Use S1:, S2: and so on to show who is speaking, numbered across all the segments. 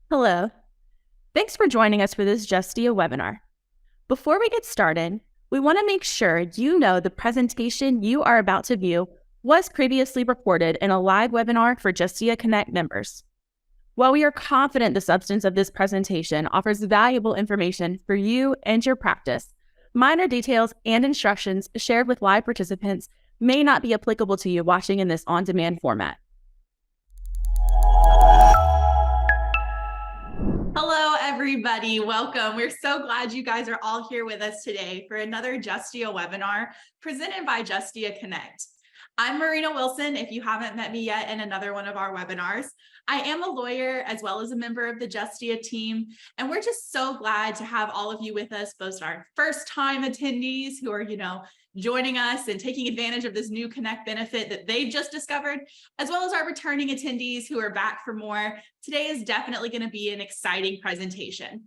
S1: Hello. Thanks for joining us for this Justia webinar. Before we get started, we want to make sure you know the presentation you are about to view was previously recorded in a live webinar for Justia Connect members. While we are confident the substance of this presentation offers valuable information for you and your practice, minor details and instructions shared with live participants may not be applicable to you watching in this on-demand format.
S2: Hello, everybody. Welcome. We're so glad you guys are all here with us today for another Justia webinar presented by Justia Connect. I'm Marina Wilson, if you haven't met me yet in another one of our webinars. I am a lawyer as well as a member of the Justia team, and we're just so glad to have all of you with us, both our first-time attendees who are, joining us and taking advantage of this new Connect benefit that they just discovered, as well as our returning attendees who are back for more. Today is definitely going to be an exciting presentation.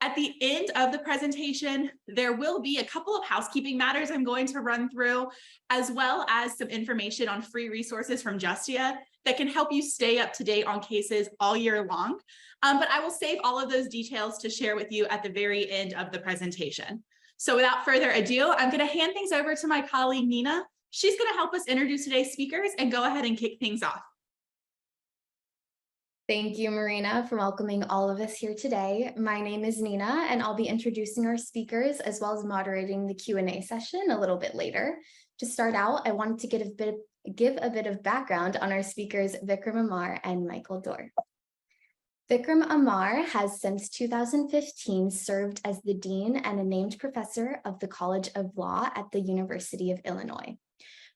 S2: At the end of the presentation, there will be a couple of housekeeping matters I'm going to run through, as well as some information on free resources from Justia that can help you stay up to date on cases all year long. But I will save all of those details to share with you at the very end of the presentation. So without further ado, I'm going to hand things over to my colleague, Nina. She's going to help us introduce today's speakers and go ahead and kick things off.
S3: Thank you, Marina, for welcoming all of us here today. My name is Nina, and I'll be introducing our speakers as well as moderating the Q&A session a little bit later. To start out, I wanted to give a bit of background on our speakers, Vikram Amar and Michael Dorr. Vikram Amar has since 2015 served as the Dean and a named professor of the College of Law at the University of Illinois.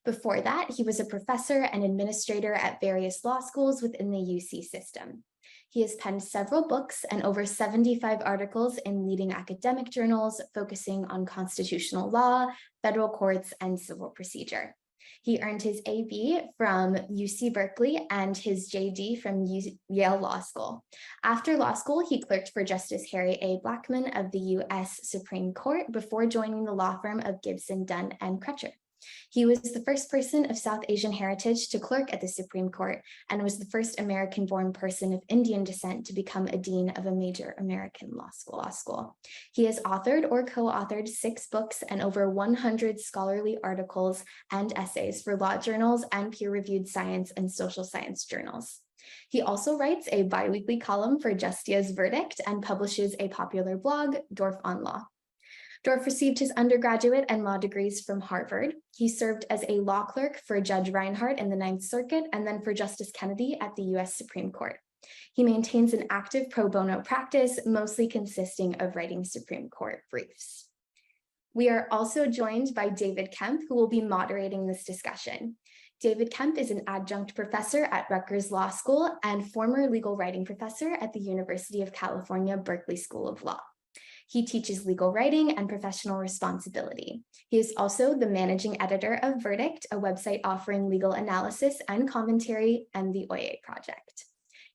S3: Before that, he was a professor and administrator at various law schools within the UC system. He has penned several books and over 75 articles in leading academic journals focusing on constitutional law, federal courts, and civil procedure. He earned his AB from UC Berkeley and his JD from Yale Law School. After law school, he clerked for Justice Harry A. Blackmun of the U.S. Supreme Court before joining the law firm of Gibson, Dunn, and Crutcher. He was the first person of South Asian heritage to clerk at the Supreme Court and was the first American-born person of Indian descent to become a dean of a major American law school. He has authored or co-authored 6 books and over 100 scholarly articles and essays for law journals and peer-reviewed science and social science journals. He also writes a bi-weekly column for Justia's Verdict and publishes a popular blog, Dorf on Law. Dorff received his undergraduate and law degrees from Harvard. He served as a law clerk for Judge Reinhardt in the Ninth Circuit and then for Justice Kennedy at the U.S. Supreme Court. He maintains an active pro bono practice, mostly consisting of writing Supreme Court briefs. We are also joined by David Kemp, who will be moderating this discussion. David Kemp is an adjunct professor at Rutgers Law School and former legal writing professor at the University of California, Berkeley School of Law. He teaches legal writing and professional responsibility. He is also the managing editor of Verdict, a website offering legal analysis and commentary, and the Oye Project.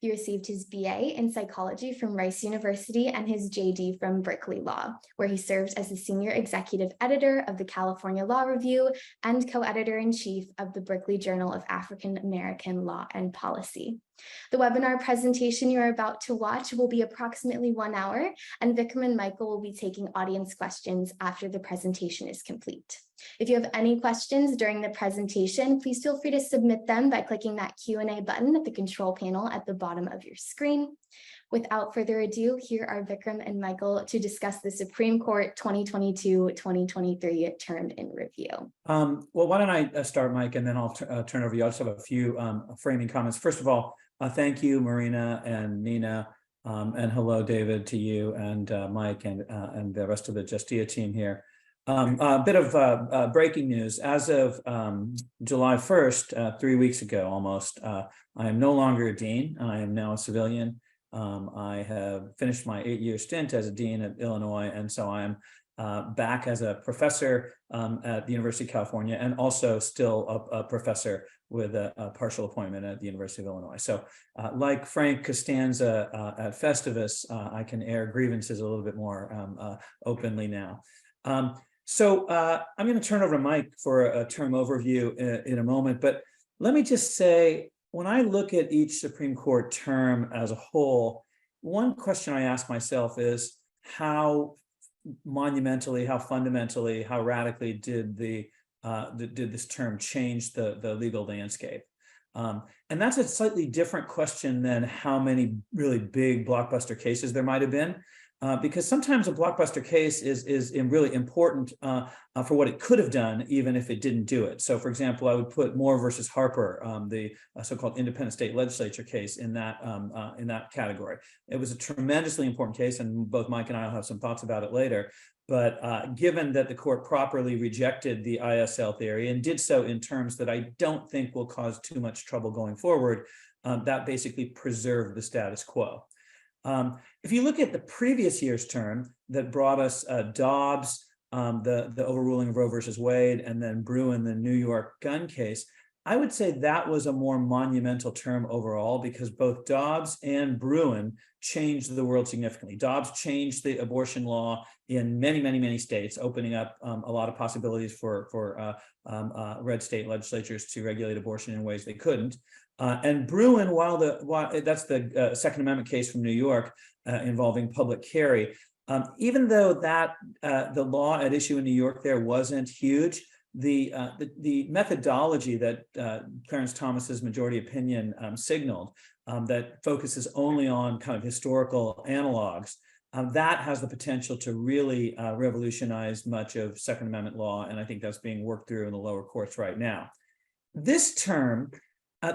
S3: He received his BA in psychology from Rice University and his JD from Berkeley Law, where he serves as the senior executive editor of the California Law Review and co-editor-in-chief of the Berkeley Journal of African American Law and Policy. The webinar presentation you're about to watch will be approximately 1 hour, and Vikram and Michael will be taking audience questions after the presentation is complete. If you have any questions during the presentation, please feel free to submit them by clicking that Q&A button at the control panel at the bottom of your screen. Without further ado, here are Vikram and Michael to discuss the Supreme Court 2022-2023 term in review.
S4: Well, why don't I start, Mike, and then I'll turn it over to you. I just have a few framing comments. First of all, thank you, Marina and Nina, and hello, David, to you and Mike and the rest of the Justia team here. A bit of breaking news. As of July 1st, 3 weeks ago almost, I am no longer a dean. I am now a civilian. I have finished my 8-year stint as a dean at Illinois, and so I am back as a professor at the University of California, and also still a professor with a partial appointment at the University of Illinois. So like Frank Costanza at Festivus, I can air grievances a little bit more openly now. So I'm going to turn over to Mike for a term overview in a moment, but let me just say, when I look at each Supreme Court term as a whole, one question I ask myself is how monumentally, how fundamentally, how radically did did this term change the legal landscape? And that's a slightly different question than how many really big blockbuster cases there might have been. Because sometimes a blockbuster case is really important for what it could have done, even if it didn't do it. So, for example, I would put Moore versus Harper, the so-called independent state legislature case, in that category. It was a tremendously important case, and both Mike and I will have some thoughts about it later. But given that the court properly rejected the ISL theory and did so in terms that I don't think will cause too much trouble going forward, that basically preserved the status quo. If you look at the previous year's term that brought us Dobbs, the overruling of Roe versus Wade, and then Bruen, the New York gun case, I would say that was a more monumental term overall, because both Dobbs and Bruen changed the world significantly. Dobbs changed the abortion law in many, many, many states, opening up a lot of possibilities for red state legislatures to regulate abortion in ways they couldn't. And Bruen, while that's the Second Amendment case from New York involving public carry, even though the law at issue in New York there wasn't huge, the methodology that Clarence Thomas's majority opinion signaled, that focuses only on kind of historical analogs, that has the potential to really revolutionize much of Second Amendment law, and I think that's being worked through in the lower courts right now. This term,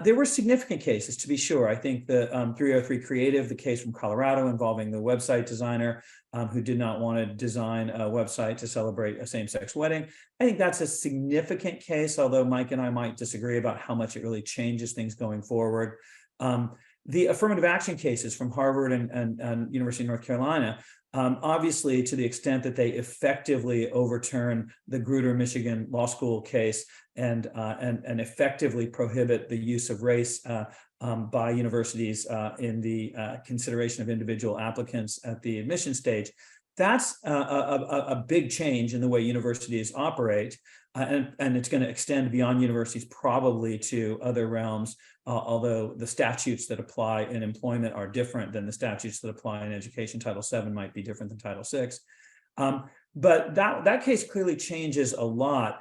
S4: there were significant cases, to be sure. I think the 303 Creative, the case from Colorado involving the website designer who did not want to design a website to celebrate a same-sex wedding. I think that's a significant case, although Mike and I might disagree about how much it really changes things going forward. The affirmative action cases from Harvard and University of North Carolina, obviously, to the extent that they effectively overturn the Grutter, Michigan Law School case and effectively prohibit the use of race by universities in the consideration of individual applicants at the admission stage, that's a big change in the way universities operate. And it's going to extend beyond universities, probably to other realms, although the statutes that apply in employment are different than the statutes that apply in education. Title VII might be different than Title VI. But that case clearly changes a lot.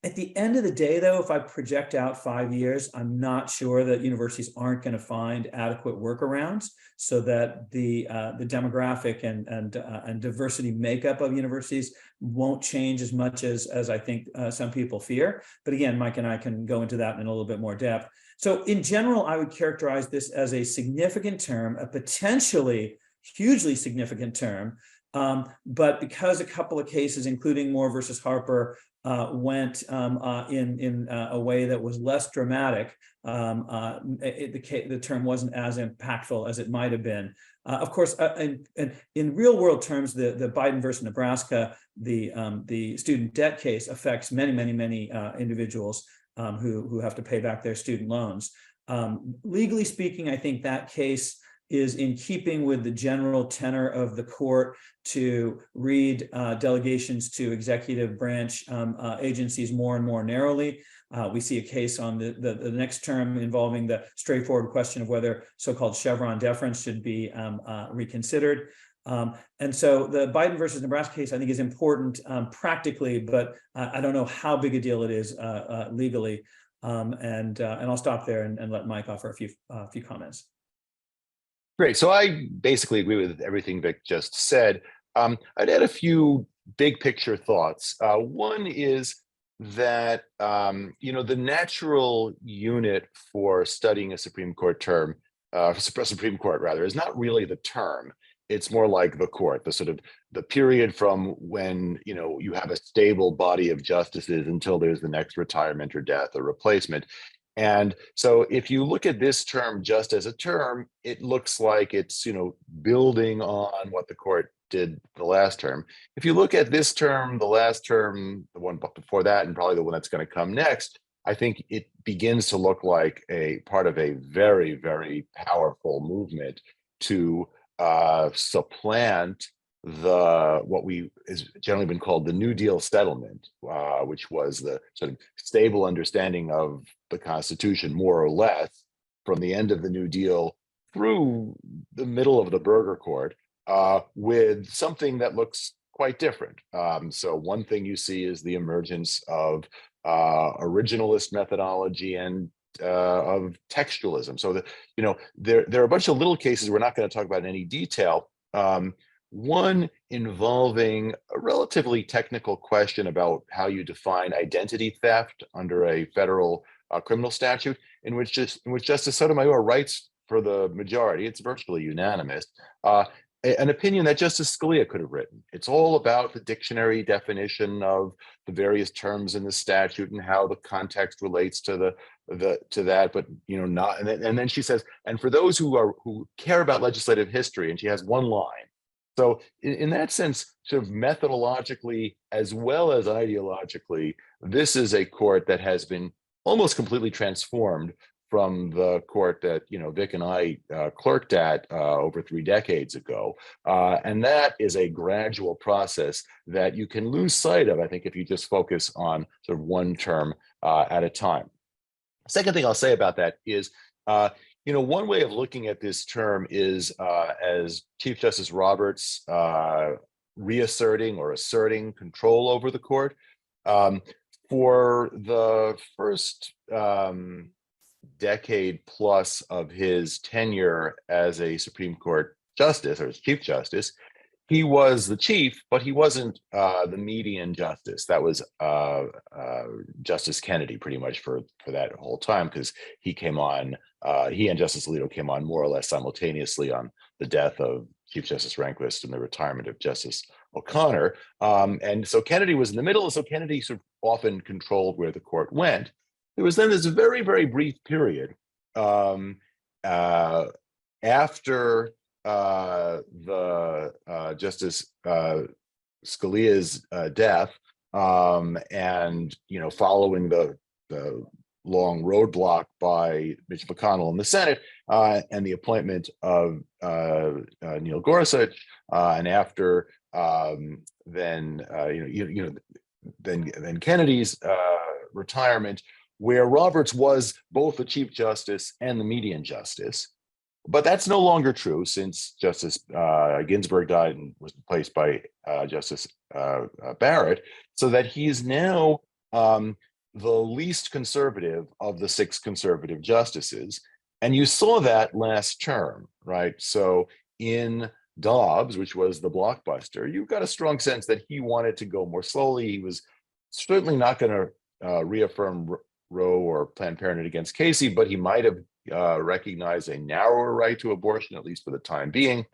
S4: At the end of the day, though, if I project out 5 years, I'm not sure that universities aren't going to find adequate workarounds so that the demographic and diversity makeup of universities won't change as much as I think some people fear. But again, Mike and I can go into that in a little bit more depth. So in general, I would characterize this as a significant term, a potentially hugely significant term. But because a couple of cases, including Moore versus Harper, went in a way that was less dramatic, the term wasn't as impactful as it might have been. Of course, in real world terms, the Biden versus Nebraska, the student debt case affects many individuals who have to pay back their student loans. Legally speaking, I think that case is in keeping with the general tenor of the court to read delegations to executive branch agencies more and more narrowly. We see a case on the next term involving the straightforward question of whether so-called Chevron deference should be reconsidered. And so the Biden versus Nebraska case, I think, is important practically, but I don't know how big a deal it is legally. And I'll stop there and let Mike offer a few comments.
S5: Great. So I basically agree with everything Vic just said. I'd add a few big picture thoughts. One is that, the natural unit for studying a Supreme Court term, Supreme Court rather, is not really the term. It's more like the court, the sort of the period from when, you have a stable body of justices until there's the next retirement or death or replacement. And so if you look at this term just as a term, it looks like it's, building on what the court did the last term. If you look at this term, the last term, the one before that, and probably the one that's going to come next, I think it begins to look like a part of a very, very powerful movement to supplant what has generally been called the New Deal settlement, which was the sort of stable understanding of the Constitution, more or less, from the end of the New Deal through the middle of the burger court with something that looks quite different. So one thing you see is the emergence of originalist methodology and of textualism. So that, there are a bunch of little cases we're not going to talk about in any detail. One involving a relatively technical question about how you define identity theft under a federal criminal statute, in which Justice Sotomayor writes for the majority, it's virtually unanimous, an opinion that Justice Scalia could have written. It's all about the dictionary definition of the various terms in the statute and how the context relates to that, but not. And then she says, and for those who care about legislative history, and she has one line. So in that sense, sort of methodologically as well as ideologically, this is a court that has been almost completely transformed from the court that Vic and I clerked at over 3 decades ago. And that is a gradual process that you can lose sight of, I think, if you just focus on sort of one term at a time. Second thing I'll say about that is, one way of looking at this term is as Chief Justice Roberts reasserting or asserting control over the court. For the first decade plus of his tenure as a Supreme Court justice or as Chief Justice, he was the chief, but he wasn't the median justice. That was Justice Kennedy pretty much for that whole time, because he came on, he and Justice Alito came on more or less simultaneously on the death of Chief Justice Rehnquist and the retirement of Justice O'Connor. And so Kennedy was in the middle, and so Kennedy sort of often controlled where the court went. There was then this very, very brief period after the Justice Scalia's death, and following the long roadblock by Mitch McConnell in the Senate, and the appointment of Neil Gorsuch, and after then Kennedy's retirement, where Roberts was both the Chief Justice and the median justice. But that's no longer true since Justice Ginsburg died and was replaced by Justice Barrett, so that he's now the least conservative of the 6 conservative justices. And you saw that last term, right? So in Dobbs, which was the blockbuster, you've got a strong sense that he wanted to go more slowly. He was certainly not going to reaffirm Roe or Planned Parenthood against Casey, but he might have recognized a narrower right to abortion, at least for the time being.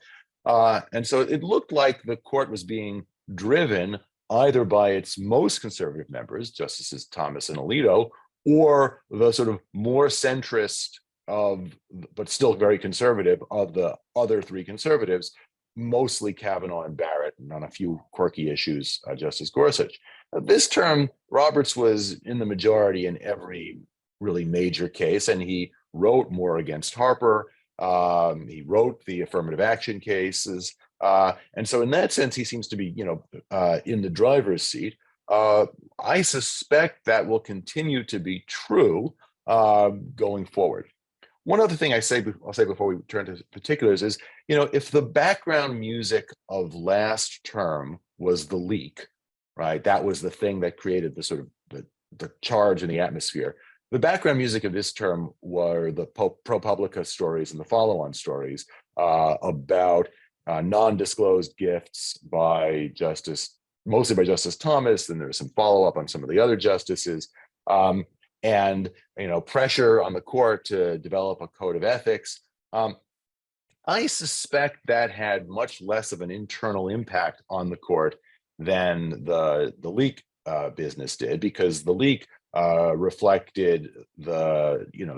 S5: And so it looked like the court was being driven either by its most conservative members, Justices Thomas and Alito, or the sort of more centrist but still very conservative of the other 3 conservatives, mostly Kavanaugh and Barrett, and on a few quirky issues, Justice Gorsuch. This term, Roberts was in the majority in every really major case, and he wrote more against Harper. He wrote the affirmative action cases. And so in that sense, he seems to be, in the driver's seat. I suspect that will continue to be true going forward. One other thing I'll say before we turn to particulars is, if the background music of last term was the leak, right? That was the thing that created the sort of the charge in the atmosphere. The background music of this term were the ProPublica stories and the follow-on stories about non-disclosed gifts mostly by Justice Thomas, and there's some follow-up on some of the other justices, and pressure on the court to develop a code of ethics. I suspect that had much less of an internal impact on the court than the leak business did, because the leak reflected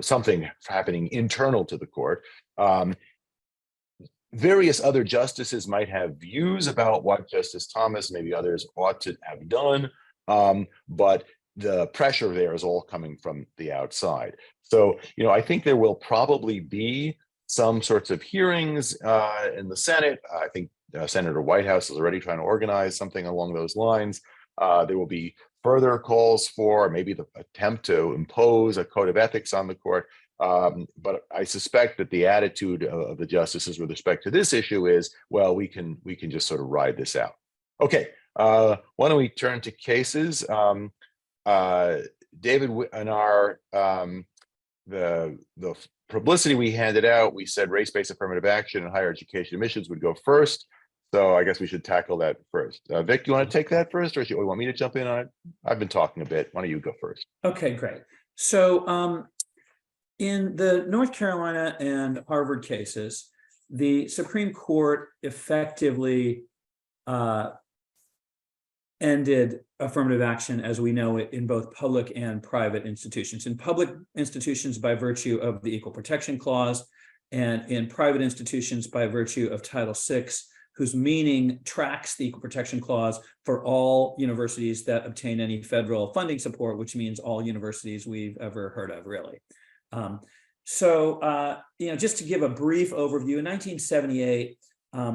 S5: something happening internal to the court. Various other justices might have views about what Justice Thomas, maybe others, ought to have done, but the pressure there is all coming from the outside. So, I think there will probably be some sorts of hearings in the Senate. I think Senator Whitehouse is already trying to organize something along those lines. There will be further calls for maybe the attempt to impose a code of ethics on the court. But I suspect that the attitude of the justices with respect to this issue is, well, we can just sort of ride this out. Okay, why don't we turn to cases? David, in our the publicity we handed out, we said race-based affirmative action and higher education admissions would go first. So I guess we should tackle that first. Vic, you want to take that first, or you want me to jump in on it? I've been talking a bit. Why don't you go first?
S4: Okay, great. So in the North Carolina and Harvard cases, the Supreme Court effectively ended affirmative action as we know it in both public and private institutions. In public institutions by virtue of the Equal Protection Clause, and in private institutions by virtue of Title VI, whose meaning tracks the Equal Protection Clause for all universities that obtain any federal funding support, which means all universities we've ever heard of, really. Just to give a brief overview, in 1978,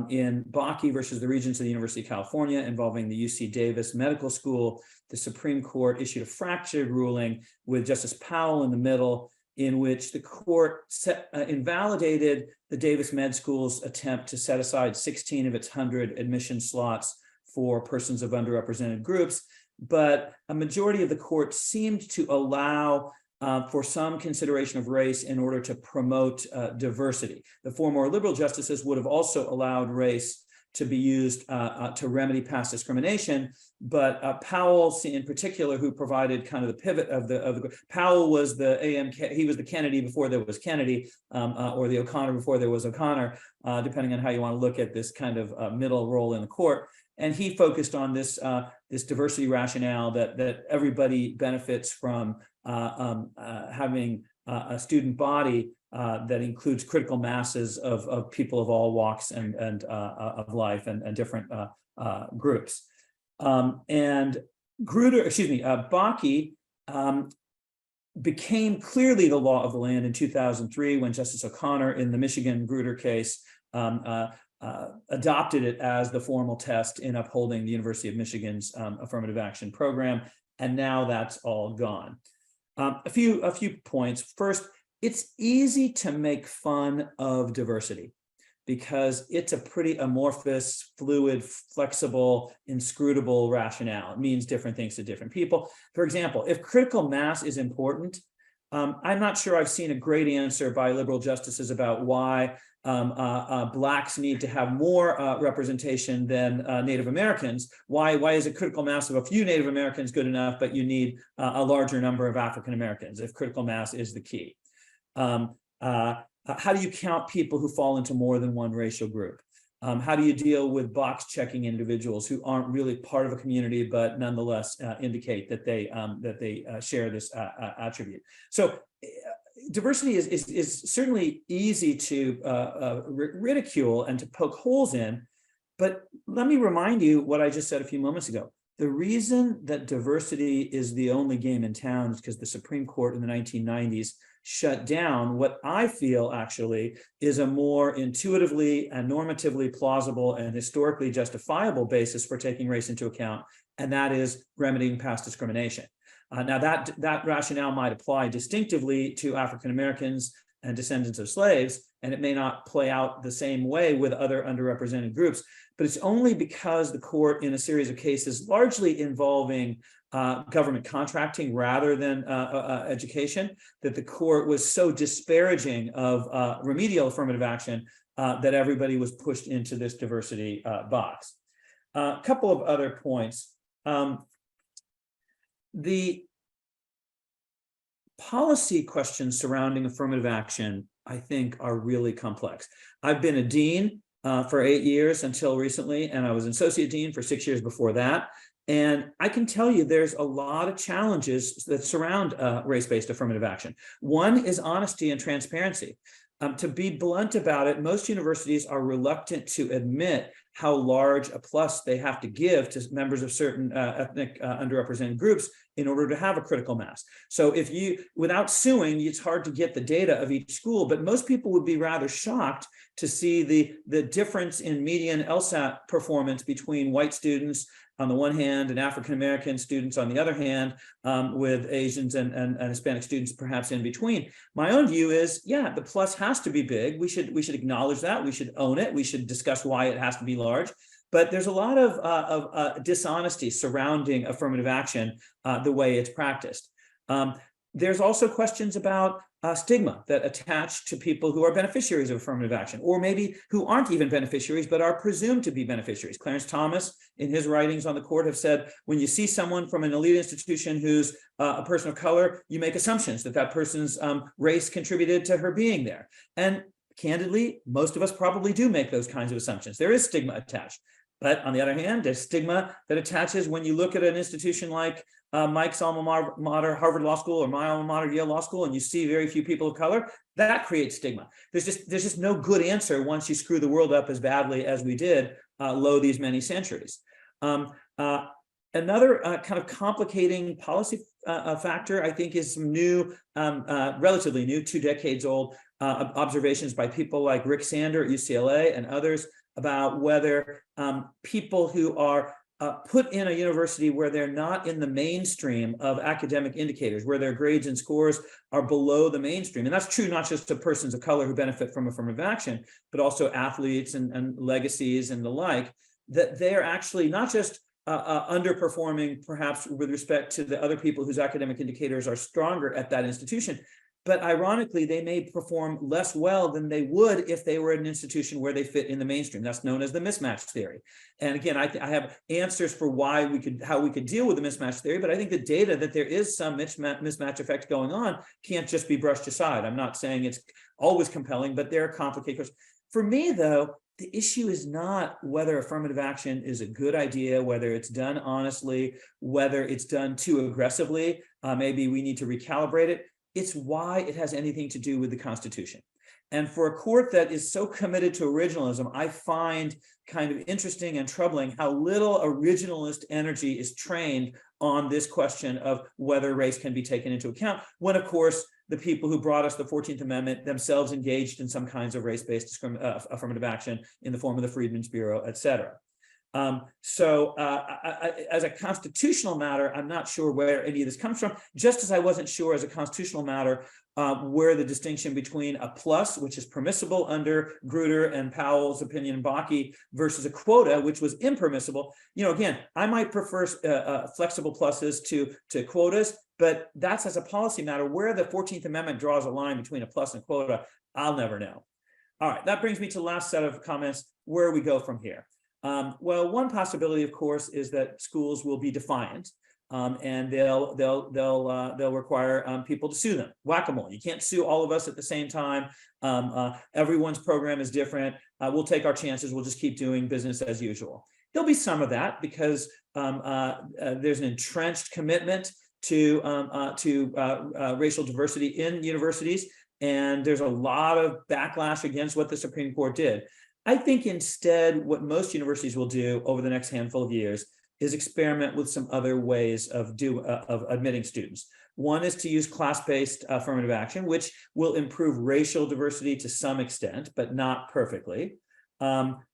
S4: in Bakke versus the Regents of the University of California involving the UC Davis Medical School, the Supreme Court issued a fractured ruling with Justice Powell in the middle, in which the court invalidated the Davis Med School's attempt to set aside 16 of its 100 admission slots for persons of underrepresented groups. But a majority of the court seemed to allow for some consideration of race in order to promote diversity. The four more liberal justices would have also allowed race to be used to remedy past discrimination, but Powell, in particular, who provided kind of the pivot of the Powell was the he was the Kennedy before there was Kennedy, or the O'Connor before there was O'Connor, depending on how you want to look at this kind of middle role in the court. And he focused on this this diversity rationale that everybody benefits from having a student body that includes critical masses of people of all walks and of life and different groups. And Bakke became clearly the law of the land in 2003 when Justice O'Connor in the Michigan Grutter case adopted it as the formal test in upholding the University of Michigan's affirmative action program, and now that's all gone. A few points. First, it's easy to make fun of diversity because it's a pretty amorphous, fluid, flexible, inscrutable rationale. It means different things to different people. For example, if critical mass is important, I'm not sure I've seen a great answer by liberal justices about why Blacks need to have more representation than Native Americans. Why is a critical mass of a few Native Americans good enough, but you need a larger number of African Americans if critical mass is the key? How do you count people who fall into more than one racial group? How do you deal with box checking individuals who aren't really part of a community, but nonetheless indicate that they share this attribute? So diversity is certainly easy to ridicule and to poke holes in, but let me remind you what I just said a few moments ago. The reason that diversity is the only game in town is because the Supreme Court in the 1990s shut down what I feel actually is a more intuitively and normatively plausible and historically justifiable basis for taking race into account, and that is remedying past discrimination. Now that rationale might apply distinctively to African Americans and descendants of slaves, and it may not play out the same way with other underrepresented groups, but it's only because the court in a series of cases largely involving government contracting rather than education, that the court was so disparaging of remedial affirmative action that everybody was pushed into this diversity box. A couple of other points. The policy questions surrounding affirmative action, I think, are really complex. I've been a dean for 8 years until recently, and I was an associate dean for 6 years before that. And I can tell you there's a lot of challenges that surround race-based affirmative action. One is honesty and transparency. To be blunt about it, most universities are reluctant to admit how large a plus they have to give to members of certain ethnic underrepresented groups in order to have a critical mass. So if you, without suing, it's hard to get the data of each school, but most people would be rather shocked to see the difference in median LSAT performance between white students on the one hand and African-American students on the other hand, with Asians and Hispanic students perhaps in between. My own view is, yeah, the plus has to be big. We should acknowledge that. We should own it. We should discuss why it has to be large. But there's a lot of dishonesty surrounding affirmative action, the way it's practiced. There's also questions about stigma that attach to people who are beneficiaries of affirmative action, or maybe who aren't even beneficiaries, but are presumed to be beneficiaries. Clarence Thomas, in his writings on the court, have said, when you see someone from an elite institution who's a person of color, you make assumptions that that person's race contributed to her being there. And candidly, most of us probably do make those kinds of assumptions. There is stigma attached. But on the other hand, there's stigma that attaches when you look at an institution like Mike's alma mater, Harvard Law School, or my alma mater, Yale Law School, and you see very few people of color. That creates stigma. There's just no good answer once you screw the world up as badly as we did lo these many centuries. Another kind of complicating policy factor, I think, is some new, relatively new, 2 decades old observations by people like Rick Sander at UCLA and others about whether people who are put in a university where they're not in the mainstream of academic indicators, where their grades and scores are below the mainstream. And that's true not just of persons of color who benefit from affirmative action, but also athletes and legacies and the like, that they're actually not just underperforming perhaps with respect to the other people whose academic indicators are stronger at that institution, but ironically, they may perform less well than they would if they were at an institution where they fit in the mainstream. That's known as the mismatch theory. And again, I have answers for how we could deal with the mismatch theory, but I think the data that there is some mismatch effect going on can't just be brushed aside. I'm not saying it's always compelling, but there are complicated questions. For me, though, the issue is not whether affirmative action is a good idea, whether it's done honestly, whether it's done too aggressively. Maybe we need to recalibrate it. It's why it has anything to do with the Constitution. And for a court that is so committed to originalism, I find kind of interesting and troubling how little originalist energy is trained on this question of whether race can be taken into account, when, of course, the people who brought us the 14th Amendment themselves engaged in some kinds of race-based affirmative action in the form of the Freedmen's Bureau, et cetera. As a constitutional matter, I'm not sure where any of this comes from, just as I wasn't sure as a constitutional matter where the distinction between a plus, which is permissible under Grutter and Powell's opinion, Bakke, versus a quota, which was impermissible. Again, I might prefer flexible pluses to quotas, but that's as a policy matter. Where the 14th Amendment draws a line between a plus and quota, I'll never know. All right, that brings me to the last set of comments, where we go from here. Well, one possibility, of course, is that schools will be defiant, and they'll require people to sue them. Whack-a-mole. You can't sue all of us at the same time. Everyone's program is different. We'll take our chances. We'll just keep doing business as usual. There'll be some of that because there's an entrenched commitment to racial diversity in universities, and there's a lot of backlash against what the Supreme Court did. I think instead what most universities will do over the next handful of years is experiment with some other ways of admitting students. One is to use class-based affirmative action, which will improve racial diversity to some extent, but not perfectly.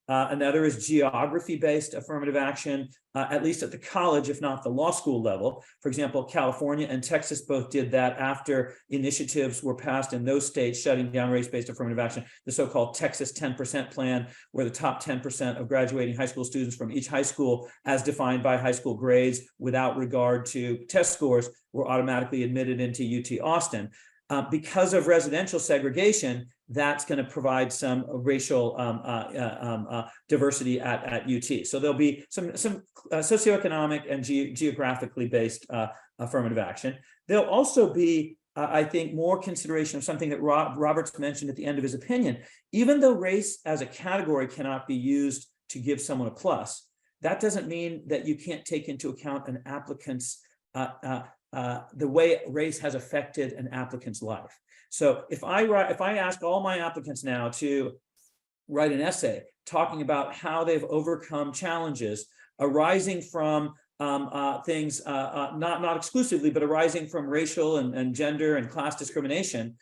S4: Another is geography-based affirmative action, at least at the college, if not the law school level. For example, California and Texas both did that after initiatives were passed in those states shutting down race-based affirmative action, the so-called Texas 10% plan, where the top 10% of graduating high school students from each high school, as defined by high school grades without regard to test scores, were automatically admitted into UT Austin. Because of residential segregation, that's going to provide some racial diversity at UT. So there'll be some socioeconomic and geographically based affirmative action. There'll also be, I think, more consideration of something that Roberts mentioned at the end of his opinion. Even though race as a category cannot be used to give someone a plus, that doesn't mean that you can't take into account an applicant's the way race has affected an applicant's life. So if I ask all my applicants now to write an essay talking about how they've overcome challenges arising from things, not exclusively, but arising from racial and gender and class discrimination.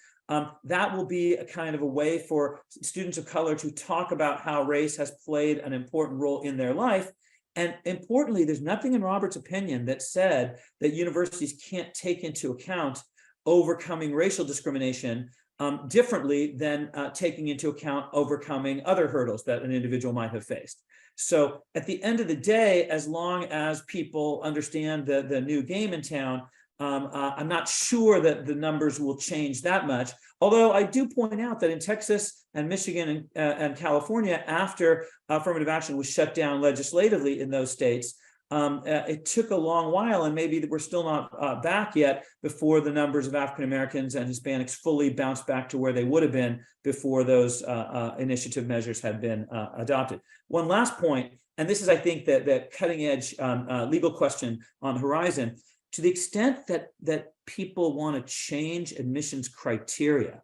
S4: That will be a kind of a way for students of color to talk about how race has played an important role in their life. And importantly, there's nothing in Robert's opinion that said that universities can't take into account overcoming racial discrimination differently than taking into account overcoming other hurdles that an individual might have faced. So at the end of the day, as long as people understand the new game in town, I'm not sure that the numbers will change that much. Although I do point out that in Texas and Michigan and California, after affirmative action was shut down legislatively in those states, it took a long while, and maybe we're still not back yet before the numbers of African Americans and Hispanics fully bounced back to where they would have been before those initiative measures had been adopted. One last point, and this is, I think, that cutting edge legal question on the horizon. To the extent that people want to change admissions criteria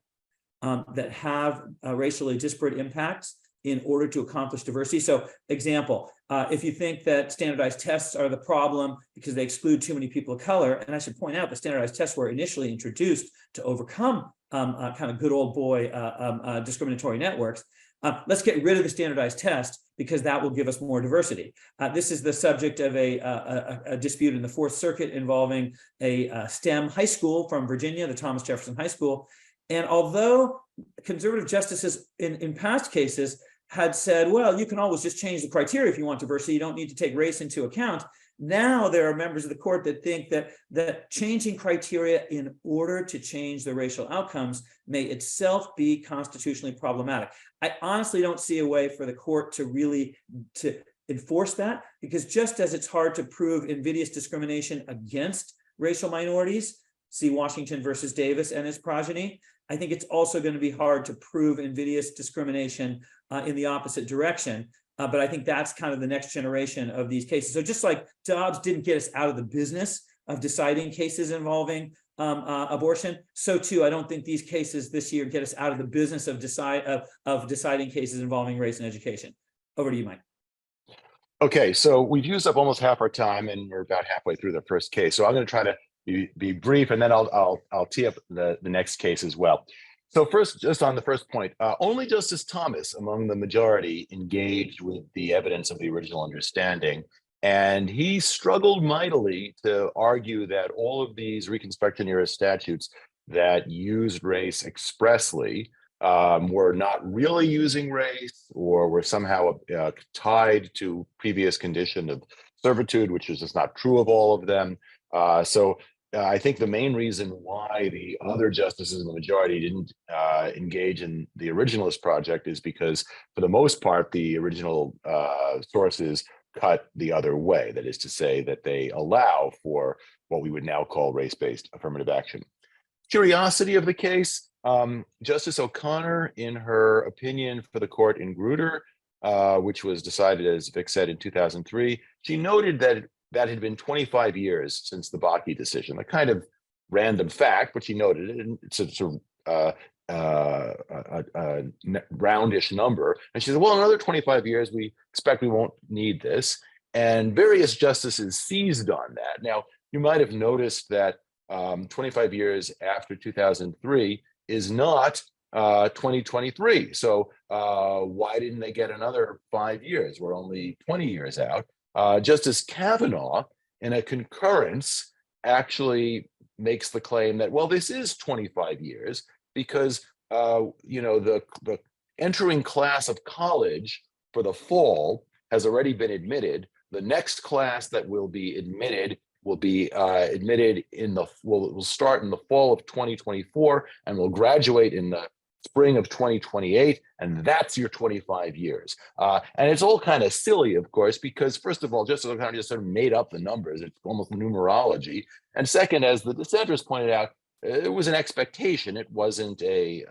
S4: that have racially disparate impacts in order to accomplish diversity. So example, if you think that standardized tests are the problem because they exclude too many people of color, and I should point out the standardized tests were initially introduced to overcome kind of good old boy discriminatory networks. Let's get rid of the standardized test because that will give us more diversity. This is the subject of a dispute in the Fourth Circuit involving a STEM high school from Virginia, the Thomas Jefferson High School. And although conservative justices in past cases had said, well, you can always just change the criteria if you want diversity, you don't need to take race into account. Now there are members of the court that think that changing criteria in order to change the racial outcomes may itself be constitutionally problematic. I honestly don't see a way for the court to really enforce that, because just as it's hard to prove invidious discrimination against racial minorities, see Washington versus Davis and his progeny, I think it's also going to be hard to prove invidious discrimination in the opposite direction. But I think that's kind of the next generation of these cases. So just like Dobbs didn't get us out of the business of deciding cases involving abortion, so too I don't think these cases this year get us out of the business of deciding cases involving race and education. Over to you, Mike.
S5: Okay, so we've used up almost half our time, and we're about halfway through the first case. So I'm going to try to be brief, and then I'll tee up the next case as well. So first, just on the first point, only Justice Thomas among the majority engaged with the evidence of the original understanding, and he struggled mightily to argue that all of these Reconstruction era statutes that used race expressly were not really using race, or were somehow tied to previous condition of servitude, which is just not true of all of them. I think the main reason why the other justices in the majority didn't engage in the originalist project is because, for the most part, the original sources cut the other way. That is to say that they allow for what we would now call race-based affirmative action. Curiosity of the case, Justice O'Connor, in her opinion for the court in Grutter, which was decided, as Vic said, in 2003, she noted that had been 25 years since the Bakke decision, a kind of random fact, but she noted it, and it's a sort of a roundish number. And she said, well, another 25 years, we expect we won't need this. And various justices seized on that. Now, you might have noticed that 25 years after 2003 is not 2023. So why didn't they get another 5 years? We're only 20 years out. Justice Kavanaugh, in a concurrence, actually makes the claim that, well, this is 25 years because the entering class of college for the fall has already been admitted. The next class that will be admitted will start in the fall of 2024 and will graduate in the spring of 2028, and that's your 25 years. And it's all kind of silly, of course, because first of all, Justice O'Connor just sort of made up the numbers. It's almost numerology. And second, as the dissenters pointed out, it was an expectation. It wasn't a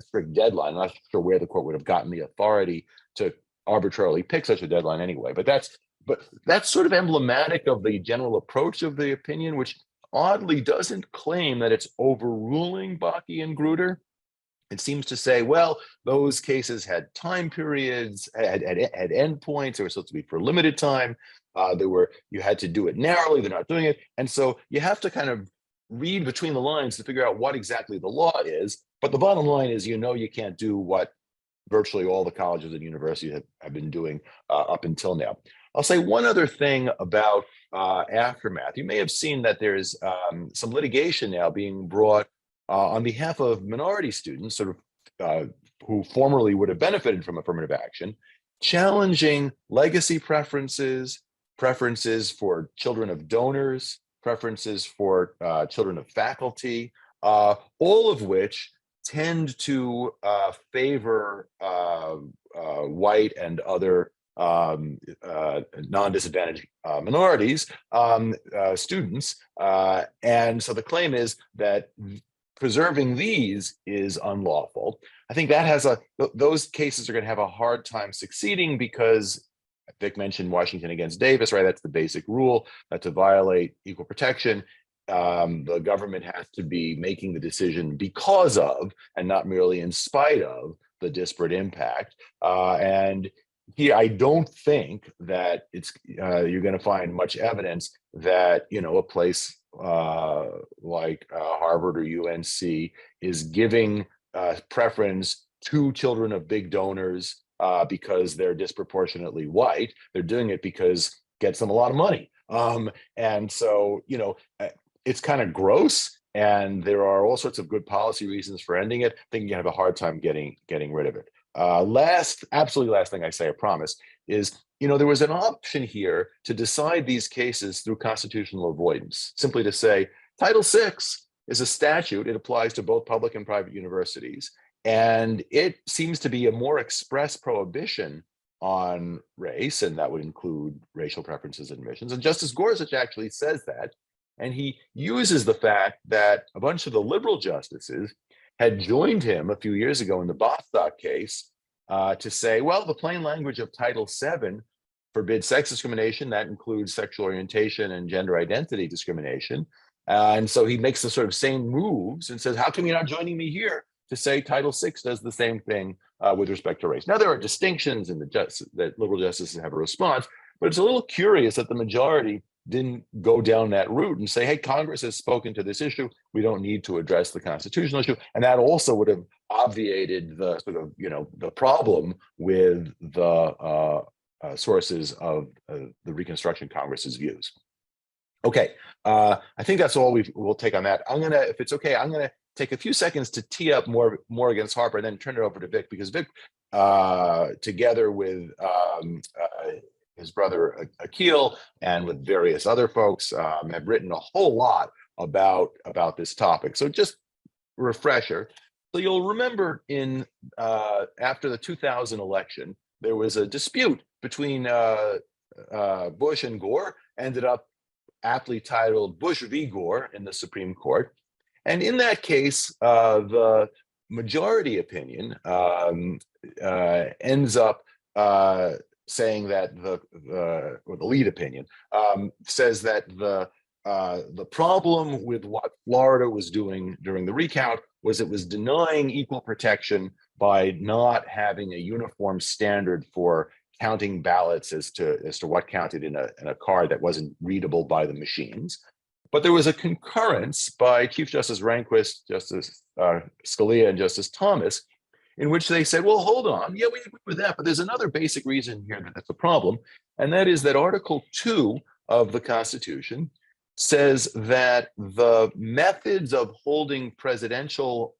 S5: strict deadline. I'm not sure where the court would have gotten the authority to arbitrarily pick such a deadline anyway. But that's sort of emblematic of the general approach of the opinion, which oddly doesn't claim that it's overruling Bakke and Grutter. it seems to say, well, those cases had time periods, had endpoints. They were supposed to be for a limited time. You had to do it narrowly. They're not doing it. And so you have to kind of read between the lines to figure out what exactly the law is. But the bottom line is, you can't do what virtually all the colleges and universities have been doing up until now. I'll say one other thing about Aftermath. You may have seen that there's some litigation now being brought on behalf of minority students, sort of who formerly would have benefited from affirmative action, challenging legacy preferences, preferences for children of donors, preferences for children of faculty, all of which tend to favor white and other non-disadvantaged minorities, students. And so the claim is that preserving these is unlawful. I think that those cases are going to have a hard time succeeding because Vic mentioned Washington against Davis, right? That's the basic rule, that to violate equal protection, the government has to be making the decision because of, and not merely in spite of, the disparate impact. And here, I don't think that you're going to find much evidence that a place like Harvard or UNC is giving preference to children of big donors because they're disproportionately white. They're doing it because it gets them a lot of money. And so, it's kind of gross, and there are all sorts of good policy reasons for ending it. I think you have a hard time getting rid of it. Absolutely last thing I say, I promise, is, there was an option here to decide these cases through constitutional avoidance, simply to say, Title VI is a statute. It applies to both public and private universities. And it seems to be a more express prohibition on race, and that would include racial preferences and admissions. And Justice Gorsuch actually says that. And he uses the fact that a bunch of the liberal justices had joined him a few years ago in the Bostock case to say, well, the plain language of Title VII forbids sex discrimination. That includes sexual orientation and gender identity discrimination. And so he makes the sort of same moves and says, how come you're not joining me here to say Title VI does the same thing with respect to race? Now, there are distinctions in that liberal justices have a response, but it's a little curious that the majority didn't go down that route and say, hey, Congress has spoken to this issue. We don't need to address the constitutional issue. And that also would have obviated the sort of, the problem with the sources of the Reconstruction Congress's views. Okay, I think that's all we'll take on that. If it's okay, I'm gonna take a few seconds to tee up more against Harper and then turn it over to Vic, because Vic, together with his brother Akil and with various other folks, have written a whole lot about this topic. So just a refresher. So you'll remember after the 2000 election, there was a dispute between Bush and Gore, ended up aptly titled Bush v. Gore in the Supreme Court. And in that case, the majority opinion ends up saying that or the lead opinion says that the problem with what Florida was doing during the recount was it was denying equal protection by not having a uniform standard for counting ballots as to what counted in a card that wasn't readable by the machines. But there was a concurrence by Chief Justice Rehnquist, Justice Scalia, and Justice Thomas, in which they said, well, hold on. Yeah, we agree with that, but there's another basic reason here that that's a problem. And that is that Article 2 of the Constitution says that the methods of holding presidential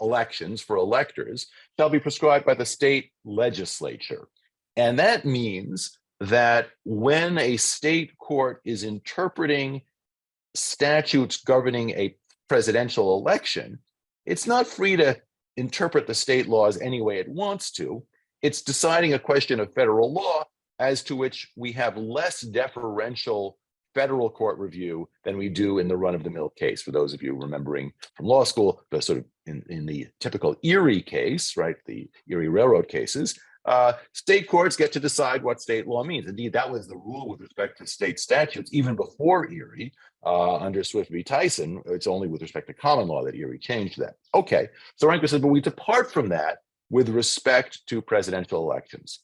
S5: elections for electors shall be prescribed by the state legislature. And that means that when a state court is interpreting statutes governing a presidential election, it's not free to interpret the state laws any way it wants to. It's deciding a question of federal law as to which we have less deferential federal court review than we do in the run-of-the-mill case. For those of you remembering from law school, the sort of in the typical Erie case, right, the Erie Railroad cases, State courts get to decide what state law means. Indeed, that was the rule with respect to state statutes, even before Erie, under Swift v. Tyson. It's only with respect to common law that Erie changed that. Okay, so Rehnquist says, but we depart from that with respect to presidential elections.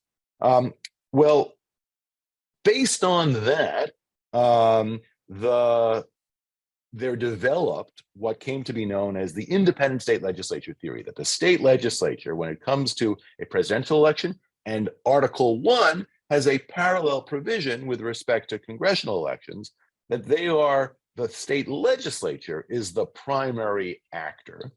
S5: Well, based on that, there developed what came to be known as the independent state legislature theory, that the state legislature, when it comes to a presidential election, and Article 1 has a parallel provision with respect to congressional elections, that the state legislature is the primary actor.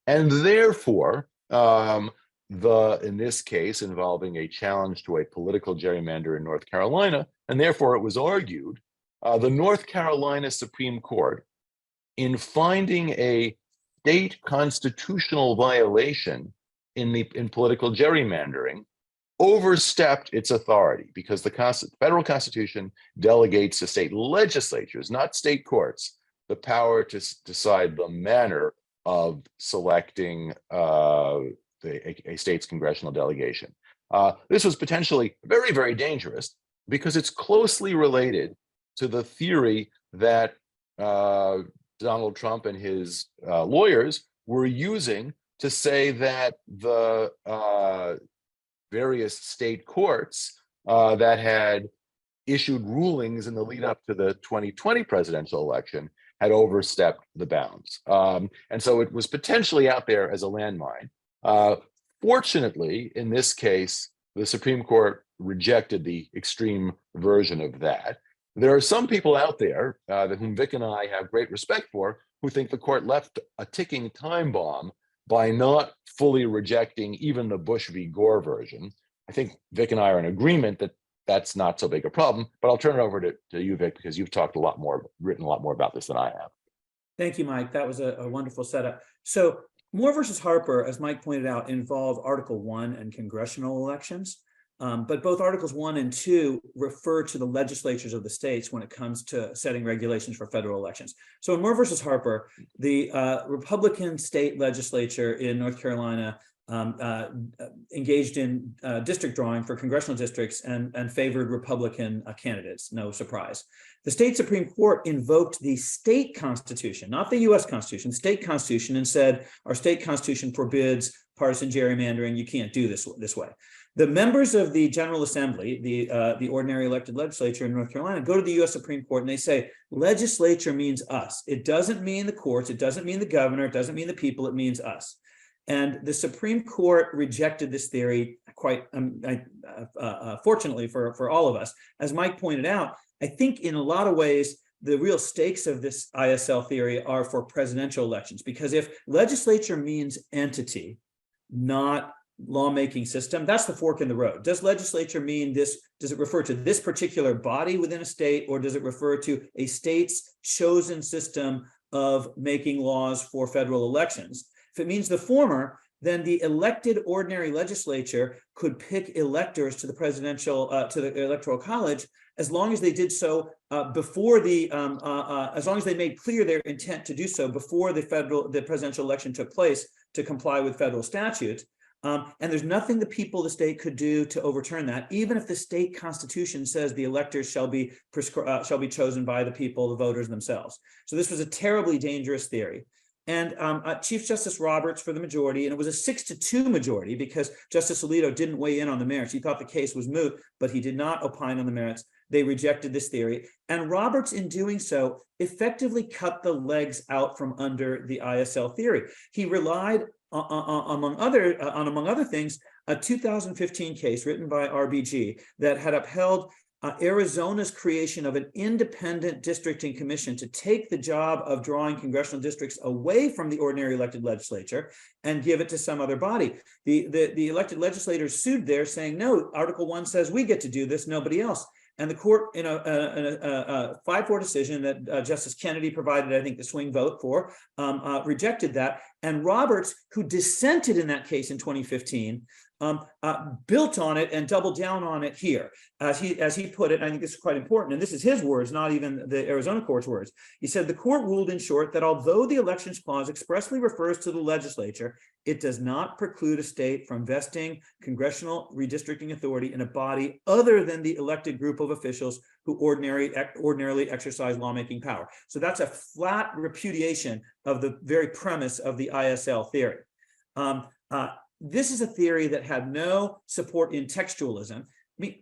S5: And therefore, in this case involving a challenge to a political gerrymander in North Carolina, and therefore it was argued the North Carolina Supreme Court, in finding a state constitutional violation in political gerrymandering, overstepped its authority, because the federal Constitution delegates to state legislatures, not state courts, the power to decide the manner of selecting a state's congressional delegation. This was potentially very, very dangerous because it's closely related to the theory that Donald Trump and his lawyers were using to say that the various state courts that had issued rulings in the lead up to the 2020 presidential election had overstepped the bounds. And so it was potentially out there as a landmine. Fortunately, in this case, the Supreme Court rejected the extreme version of that. There are some people out there whom Vic and I have great respect for, who think the court left a ticking time bomb by not fully rejecting even the Bush v. Gore version. I think Vic and I are in agreement that that's not so big a problem, but I'll turn it over to you, Vic, because you've talked written a lot more about this than I have.
S4: Thank you, Mike. That was a wonderful setup. So Moore versus Harper, as Mike pointed out, involved Article 1 and congressional elections. But both Articles 1 and 2 refer to the legislatures of the states when it comes to setting regulations for federal elections. So in Moore versus Harper, the Republican state legislature in North Carolina engaged in district drawing for congressional districts and favored Republican candidates, no surprise. The state Supreme Court invoked the state constitution, not the US Constitution, state constitution, and said, our state constitution forbids partisan gerrymandering, you can't do this way. The members of the General Assembly, the ordinary elected legislature in North Carolina, go to the US Supreme Court and they say, legislature means us. It doesn't mean the courts, it doesn't mean the governor, it doesn't mean the people, it means us. And the Supreme Court rejected this theory quite fortunately for all of us. As Mike pointed out, I think in a lot of ways, the real stakes of this ISL theory are for presidential elections, because if legislature means entity, not lawmaking system, that's the fork in the road. Does legislature mean this? Does it refer to this particular body within a state, or does it refer to a state's chosen system of making laws for federal elections? If it means the former, then the elected ordinary legislature could pick electors to the presidential, to the electoral college, as long as they did so before the, as long as they made clear their intent to do so before the presidential election took place to comply with federal statute. And there's nothing the people of the state could do to overturn that, even if the state constitution says the electors shall be chosen by the people, the voters themselves. So this was a terribly dangerous theory. And Chief Justice Roberts for the majority, and it was a 6-2 majority because Justice Alito didn't weigh in on the merits. He thought the case was moot, but he did not opine on the merits. They rejected this theory. And Roberts, in doing so, effectively cut the legs out from under the ISL theory. He relied among other things, a 2015 case written by RBG that had upheld Arizona's creation of an independent districting commission to take the job of drawing congressional districts away from the ordinary elected legislature and give it to some other body. The elected legislators sued there saying, no, Article 1 says we get to do this, nobody else. And the court, in a 5-4 decision that Justice Kennedy provided, I think, the swing vote for, rejected that. And Roberts, who dissented in that case in 2015, built on it and doubled down on it here. As he put it, I think this is quite important, and this is his words, not even the Arizona court's words. He said, the court ruled in short that although the elections clause expressly refers to the legislature, it does not preclude a state from vesting congressional redistricting authority in a body other than the elected group of officials who ordinarily exercise lawmaking power. So that's a flat repudiation of the very premise of the ISL theory. This is a theory that had no support in textualism. I mean,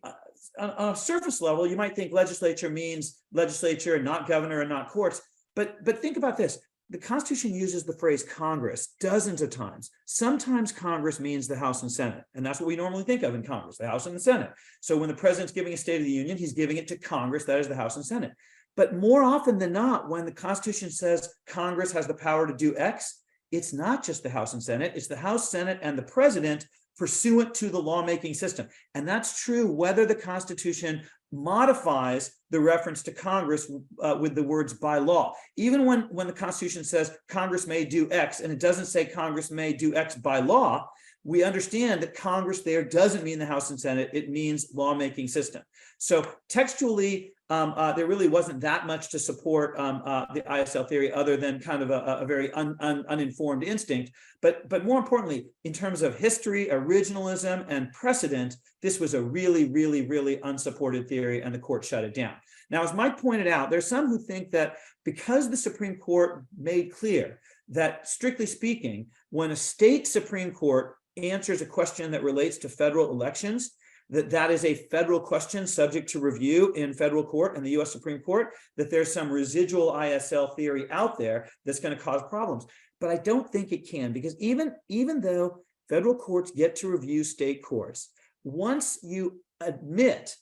S4: on a surface level, you might think legislature means legislature and not governor and not courts. But think about this. The Constitution uses the phrase Congress dozens of times. Sometimes Congress means the House and Senate. And that's what we normally think of in Congress, the House and the Senate. So when the president's giving a State of the Union, he's giving it to Congress, that is the House and Senate. But more often than not, when the Constitution says Congress has the power to do X, it's not just the House and Senate, it's the House, Senate, and the president pursuant to the lawmaking system. And that's true whether the Constitution modifies the reference to Congress with the words by law. Even when the Constitution says Congress may do X and it doesn't say Congress may do X by law, we understand that Congress there doesn't mean the House and Senate, it means lawmaking system. So textually, there really wasn't that much to support the ISL theory other than kind of a very uninformed instinct. But more importantly, in terms of history, originalism, and precedent, this was a really, really, really unsupported theory, and the court shut it down. Now, as Mike pointed out, there's some who think that because the Supreme Court made clear that, strictly speaking, when a state Supreme Court answers a question that relates to federal elections, that is a federal question subject to review in federal court and the US Supreme Court, that there's some residual ISL theory out there that's going to cause problems. But I don't think it can, because even though federal courts get to review state courts, once you admit,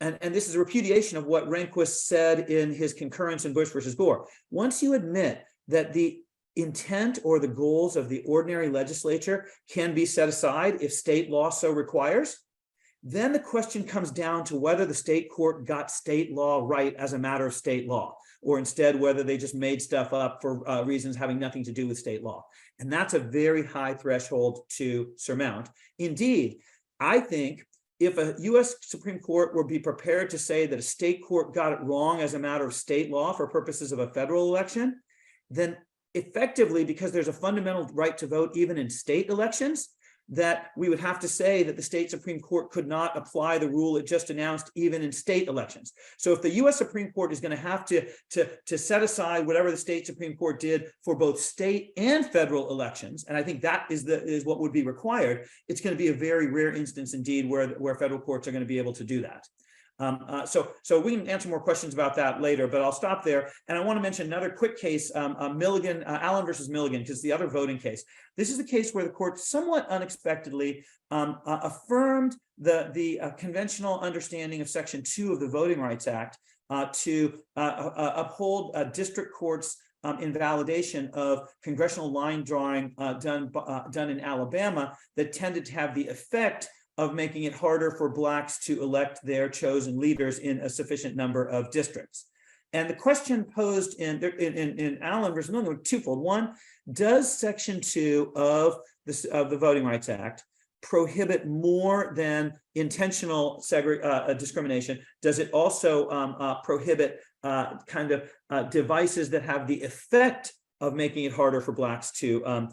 S4: and this is a repudiation of what Rehnquist said in his concurrence in Bush versus Gore, once you admit that the intent or the goals of the ordinary legislature can be set aside if state law so requires, then the question comes down to whether the state court got state law right as a matter of state law, or instead whether they just made stuff up for reasons having nothing to do with state law. And that's a very high threshold to surmount. Indeed, I think if a US Supreme Court would be prepared to say that a state court got it wrong as a matter of state law for purposes of a federal election, then effectively, because there's a fundamental right to vote even in state elections, that we would have to say that the state Supreme Court could not apply the rule it just announced even in state elections. So if the US Supreme Court is going to have to set aside whatever the state Supreme Court did for both state and federal elections, and I think that is what would be required, it's going to be a very rare instance indeed where federal courts are going to be able to do that. So we can answer more questions about that later, but I'll stop there. And I want to mention another quick case, Milligan, Allen versus Milligan, because the other voting case. This is the case where the court somewhat unexpectedly affirmed the conventional understanding of Section 2 of the Voting Rights Act to uphold district courts' invalidation of congressional line drawing done in Alabama that tended to have the effect of making it harder for Blacks to elect their chosen leaders in a sufficient number of districts. And the question posed in Allen versus Milligan was twofold. One, does Section 2 of the Voting Rights Act prohibit more than intentional discrimination? Does it also prohibit devices that have the effect of making it harder for Blacks to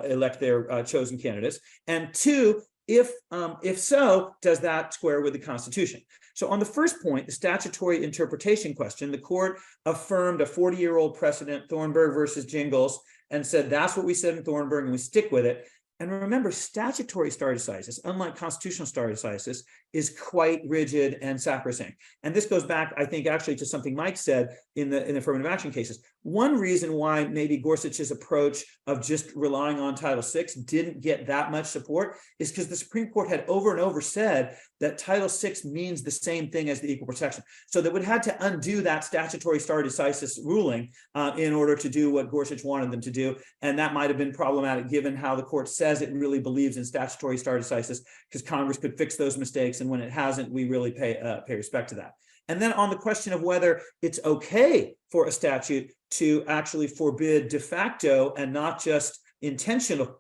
S4: elect their chosen candidates? And two, if so, does that square with the Constitution? So on the first point, the statutory interpretation question, the court affirmed a 40-year-old precedent, Thornburg versus Jingles, and said that's what we said in Thornburg and we stick with it. And remember, statutory stare decisis, unlike constitutional stare decisis, is quite rigid and sacrosanct. And this goes back, I think, actually to something Mike said in the affirmative action cases. One reason why maybe Gorsuch's approach of just relying on Title VI didn't get that much support is because the Supreme Court had over and over said that Title VI means the same thing as the equal protection. So they would have to undo that statutory stare decisis ruling in order to do what Gorsuch wanted them to do. And that might have been problematic given how the court says it really believes in statutory stare decisis, because Congress could fix those mistakes. And when it hasn't, we really pay respect to that. And then on the question of whether it's okay for a statute to actually forbid de facto and not just intentional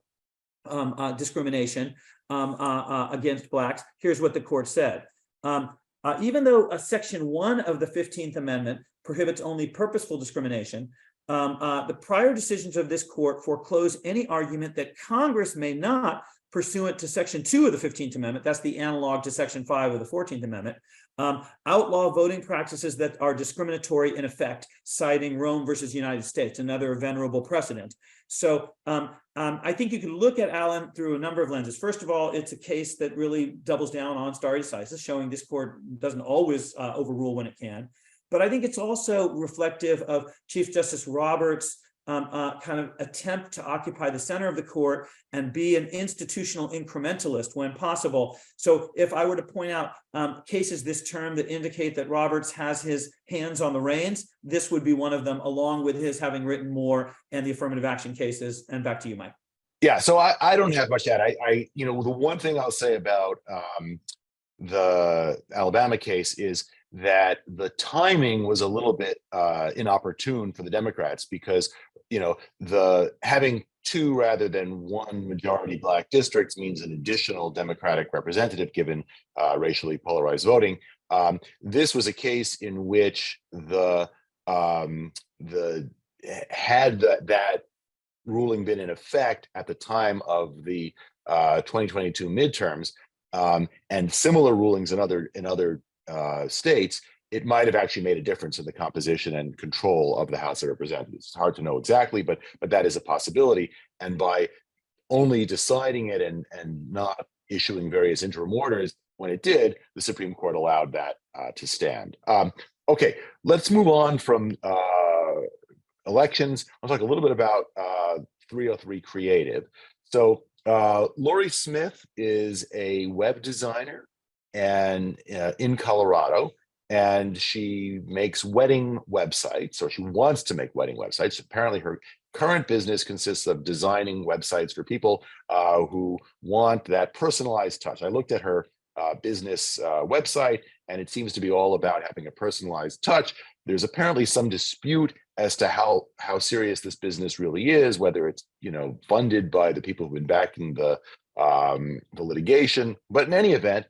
S4: discrimination against Blacks. Here's what the court said. Even though Section 1 of the 15th Amendment prohibits only purposeful discrimination, the prior decisions of this court foreclose any argument that Congress may not, pursuant to Section 2 of the 15th Amendment, that's the analog to Section 5 of the 14th Amendment, outlaw voting practices that are discriminatory in effect, citing Rome versus United States, another venerable precedent. So I think you can look at Allen through a number of lenses. First of all, it's a case that really doubles down on stare decisis, showing this court doesn't always overrule when it can. But I think it's also reflective of Chief Justice Roberts' kind of attempt to occupy the center of the court and be an institutional incrementalist when possible. So if I were to point out cases this term that indicate that Roberts has his hands on the reins, this would be one of them, along with his having written more and the affirmative action cases. And back to you, Mike.
S5: Yeah, so I don't have much to add. The one thing I'll say about the Alabama case is that the timing was a little bit inopportune for the Democrats, because the having two rather than one majority Black districts means an additional Democratic representative given racially polarized voting. This was a case in which that ruling been in effect at the time of the 2022 midterms, and similar rulings in other states, it might have actually made a difference in the composition and control of the House of Representatives. It's hard to know exactly, but that is a possibility. And by only deciding it and not issuing various interim orders when it did, the Supreme Court allowed that to stand. Okay, let's move on from elections. I'll talk a little bit about 303 Creative. So Lori Smith is a web designer and in Colorado, and she makes wedding websites, or she wants to make wedding websites. Apparently her current business consists of designing websites for people who want that personalized touch. I looked at her business website, and it seems to be all about having a personalized touch. There's apparently some dispute as to how serious this business really is, whether it's funded by the people who've been backing the litigation. But in any event,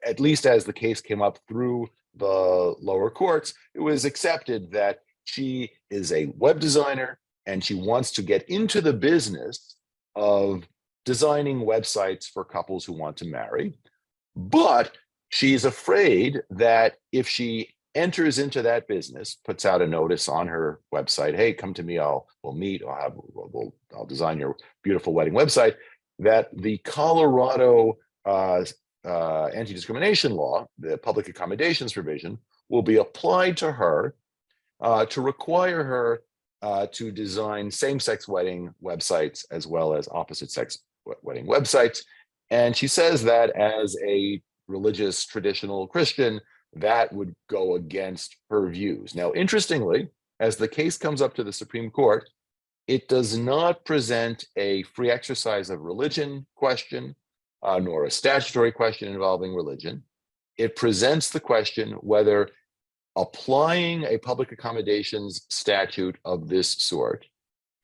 S5: at least as the case came up through the lower courts, it was accepted that she is a web designer and she wants to get into the business of designing websites for couples who want to marry. But she's afraid that if she enters into that business, puts out a notice on her website, hey, come to me, we'll meet, I'll design your beautiful wedding website, that the Colorado anti-discrimination law, the public accommodations provision, will be applied to her to require her to design same-sex wedding websites as well as opposite-sex wedding websites. And she says that as a religious, traditional Christian, that would go against her views. Now, interestingly, as the case comes up to the Supreme Court, it does not present a free exercise of religion question, nor a statutory question involving religion. It presents the question whether applying a public accommodations statute of this sort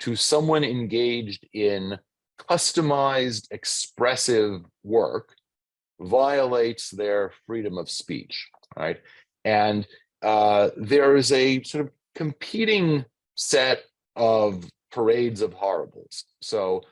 S5: to someone engaged in customized, expressive work violates their freedom of speech, right? And there is a sort of competing set of parades of horribles. So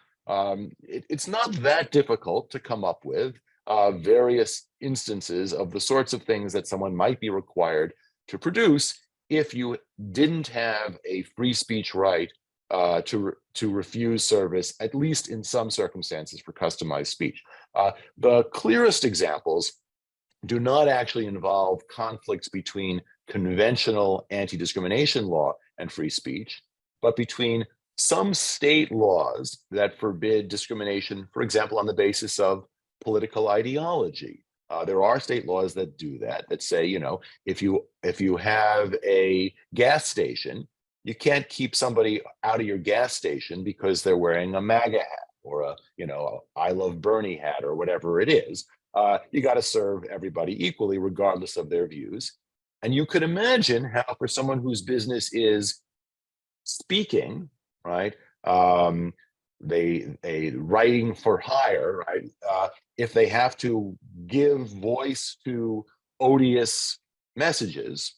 S5: it's not that difficult to come up with various instances of the sorts of things that someone might be required to produce if you didn't have a free speech right to refuse service, at least in some circumstances, for customized speech. The clearest examples do not actually involve conflicts between conventional anti-discrimination law and free speech, but between some state laws that forbid discrimination, for example, on the basis of political ideology. There are state laws that do that say, if you have a gas station, you can't keep somebody out of your gas station because they're wearing a MAGA hat or a I Love Bernie hat or whatever it is. You got to serve everybody equally, regardless of their views. And you could imagine how, for someone whose business is speaking, right, a writing for hire, right? If they have to give voice to odious messages,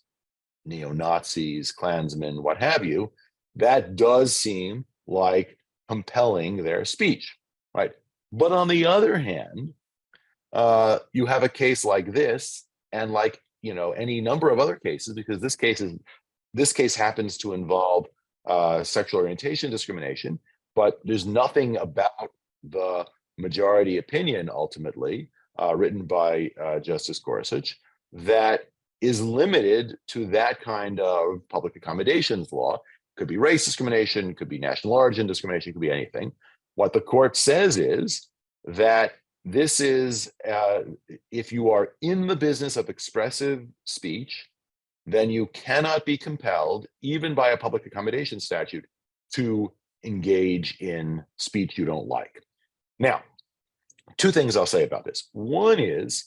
S5: neo-Nazis, Klansmen, what have you, that does seem like compelling their speech, right? But on the other hand, you have a case like this, and like any number of other cases, because this case happens to involve sexual orientation discrimination, but there's nothing about the majority opinion ultimately written by Justice Gorsuch that is limited to that kind of public accommodations law. Could be race discrimination, could be national origin discrimination, could be anything. What the court says is that this is, if you are in the business of expressive speech, then you cannot be compelled, even by a public accommodation statute, to engage in speech you don't like. Now, two things I'll say about this. One is,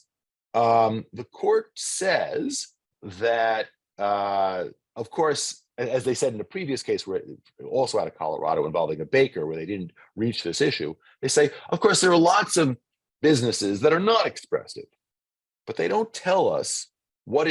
S5: the court says that, of course, as they said in the previous case, where also out of Colorado involving a baker, where they didn't reach this issue, they say, of course, there are lots of businesses that are not expressive, but they don't tell us what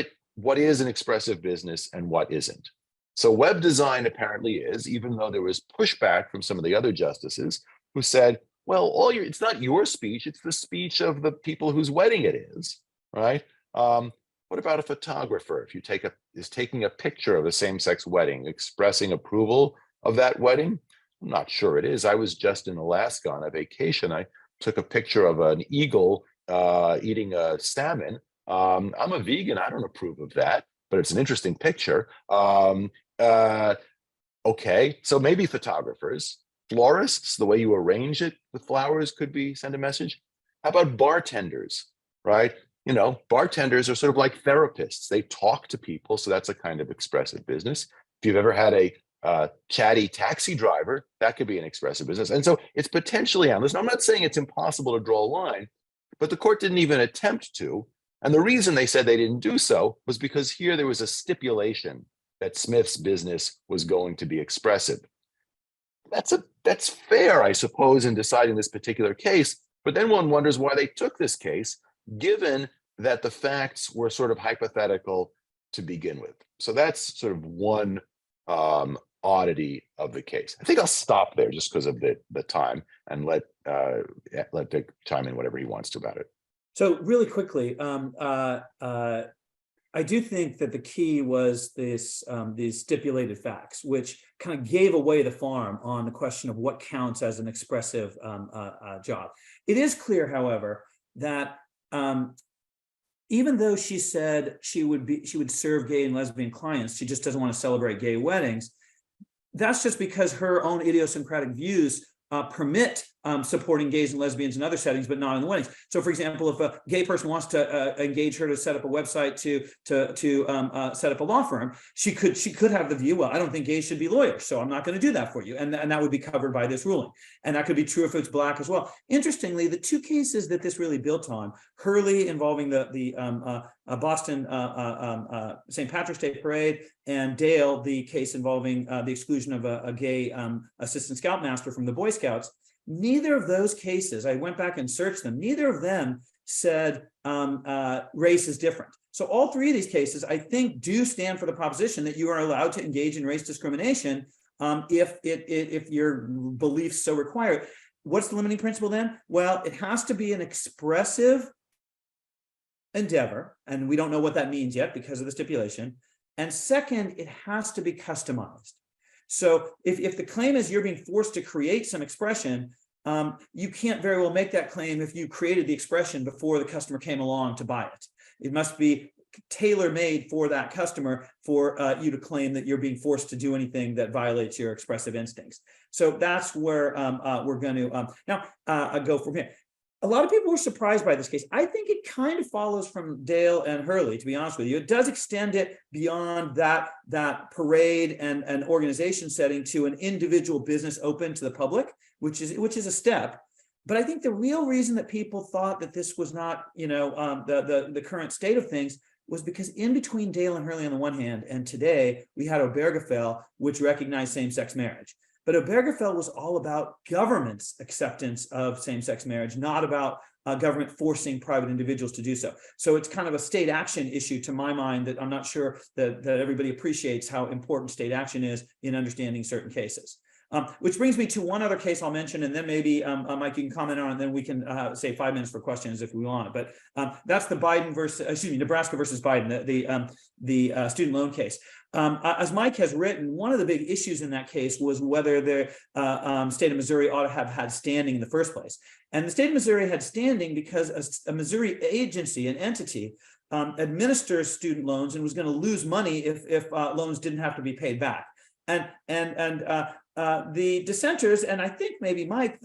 S5: is an expressive business and what isn't. So web design apparently is, even though there was pushback from some of the other justices who said, well, it's not your speech, it's the speech of the people whose wedding it is, right? What about a photographer? If you is taking a picture of a same-sex wedding, expressing approval of that wedding? I'm not sure it is. I was just in Alaska on a vacation. I took a picture of an eagle eating a salmon. I'm a vegan. I don't approve of that, but it's an interesting picture. Okay, so maybe photographers, florists, the way you arrange it with flowers could send a message. How about bartenders, right? Bartenders are sort of like therapists. They talk to people, so that's a kind of expressive business. If you've ever had a chatty taxi driver, that could be an expressive business. And so it's potentially endless. Now, I'm not saying it's impossible to draw a line, but the court didn't even attempt to. And the reason they said they didn't do so was because here there was a stipulation that Smith's business was going to be expressive. That's fair, I suppose, in deciding this particular case. But then one wonders why they took this case, given that the facts were sort of hypothetical to begin with. So that's sort of one oddity of the case. I think I'll stop there just because of the time, and let Vic chime in whatever he wants to about it.
S4: So really quickly, I do think that the key was these stipulated facts, which kind of gave away the farm on the question of what counts as an expressive job. It is clear, however, that even though she said she would serve gay and lesbian clients, she just doesn't want to celebrate gay weddings. That's just because her own idiosyncratic views permit supporting gays and lesbians in other settings, but not in the weddings. So, for example, if a gay person wants to engage her to set up a website to set up a law firm, she could have the view, well, I don't think gays should be lawyers, so I'm not going to do that for you, and that would be covered by this ruling. And that could be true if it's Black as well. Interestingly, the two cases that this really built on, Hurley involving the Boston St. Patrick's Day parade, and Dale, the case involving the exclusion of a gay assistant scoutmaster from the Boy Scouts. Neither of those cases, I went back and searched them, neither of them said race is different. So all three of these cases, I think, do stand for the proposition that you are allowed to engage in race discrimination if your beliefs so require. What's the limiting principle then? Well, it has to be an expressive endeavor, and we don't know what that means yet because of the stipulation. And second, it has to be customized. So if the claim is you're being forced to create some expression, you can't very well make that claim if you created the expression before the customer came along to buy it. It must be tailor-made for that customer for you to claim that you're being forced to do anything that violates your expressive instincts. So that's where we're going to now go from here. A lot of people were surprised by this case. I think it kind of follows from Dale and Hurley, to be honest with you. It does extend it beyond that parade and an organization setting to an individual business open to the public, which is a step. But I think the real reason that people thought that this was not, the current state of things was because in between Dale and Hurley on the one hand, and today we had Obergefell, which recognized same-sex marriage. But Obergefell was all about government's acceptance of same-sex marriage, not about government forcing private individuals to do so. So it's kind of a state action issue to my mind that I'm not sure that everybody appreciates how important state action is in understanding certain cases. Which brings me to one other case I'll mention, and then maybe Mike, you can comment on, and then we can say 5 minutes for questions if we want. But that's the Nebraska versus Biden, the student loan case. As Mike has written, one of the big issues in that case was whether the state of Missouri ought to have had standing in the first place. And the state of Missouri had standing because a Missouri agency, an entity, administers student loans and was going to lose money if loans didn't have to be paid back. And the dissenters, and I think maybe Mike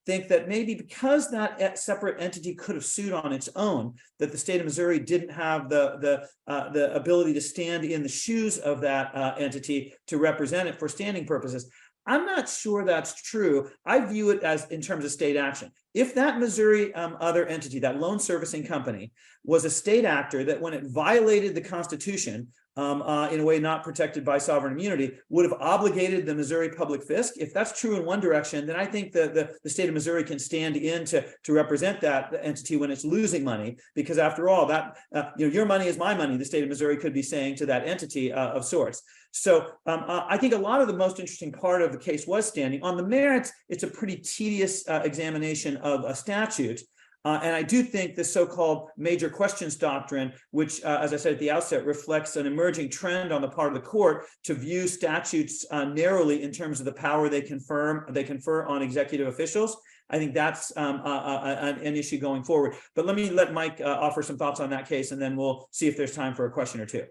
S4: think that maybe because that separate entity could have sued on its own, that the state of Missouri didn't have the ability to stand in the shoes of that entity to represent it for standing purposes. I'm not sure that's true. I view it as in terms of state action. If that Missouri other entity, that loan servicing company, was a state actor that when it violated the Constitution in a way not protected by sovereign immunity, would have obligated the Missouri public fisc. If that's true in one direction, then I think that the state of Missouri can stand in to represent that entity when it's losing money, because after all, that your money is my money, the state of Missouri could be saying to that entity of sorts. So I think a lot of the most interesting part of the case was standing. On the merits, it's a pretty tedious examination of a statute. And I do think the so-called major questions doctrine, which, as I said at the outset, reflects an emerging trend on the part of the court to view statutes narrowly in terms of the power they confer on executive officials. I think that's an issue going forward. But let Mike offer some thoughts on that case, and then we'll see if there's time for a question or two.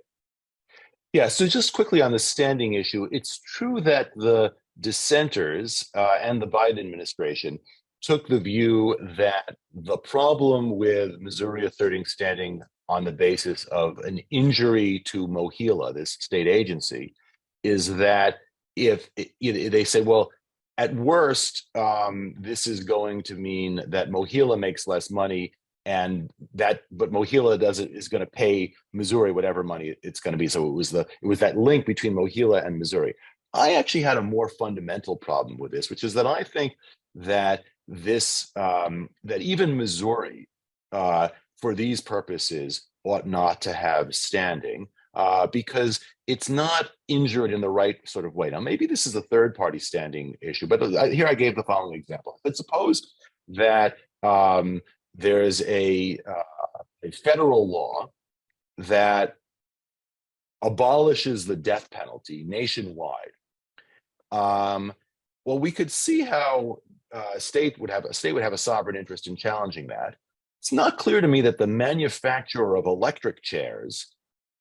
S5: Yeah, so just quickly on the standing issue, it's true that the dissenters and the Biden administration took the view that the problem with Missouri asserting standing on the basis of an injury to MOHELA, this state agency, is that if they say, well, at worst, this is going to mean that MOHELA makes less money, but MOHELA is going to pay Missouri whatever money it's going to be. So it was that link between MOHELA and Missouri. I actually had a more fundamental problem with this, which is that I think that that even Missouri, for these purposes, ought not to have standing because it's not injured in the right sort of way. Now, maybe this is a third-party standing issue, but here I gave the following example. But suppose that there's a federal law that abolishes the death penalty nationwide. Well, we could see how a state would have a sovereign interest in challenging that. It's not clear to me that the manufacturer of electric chairs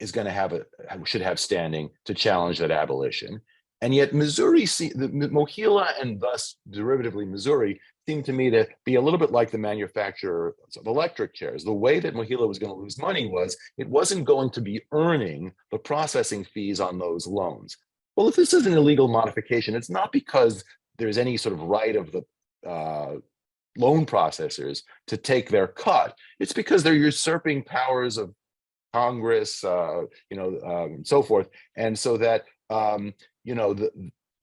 S5: should have standing to challenge that abolition. And yet Missouri, the MOHELA and thus derivatively Missouri, seem to me to be a little bit like the manufacturer of electric chairs. The way that MOHELA was going to lose money was it wasn't going to be earning the processing fees on those loans. Well, if this is an illegal modification, it's not because there's any sort of right of the loan processors to take their cut. It's because they're usurping powers of Congress, and so forth. And so that,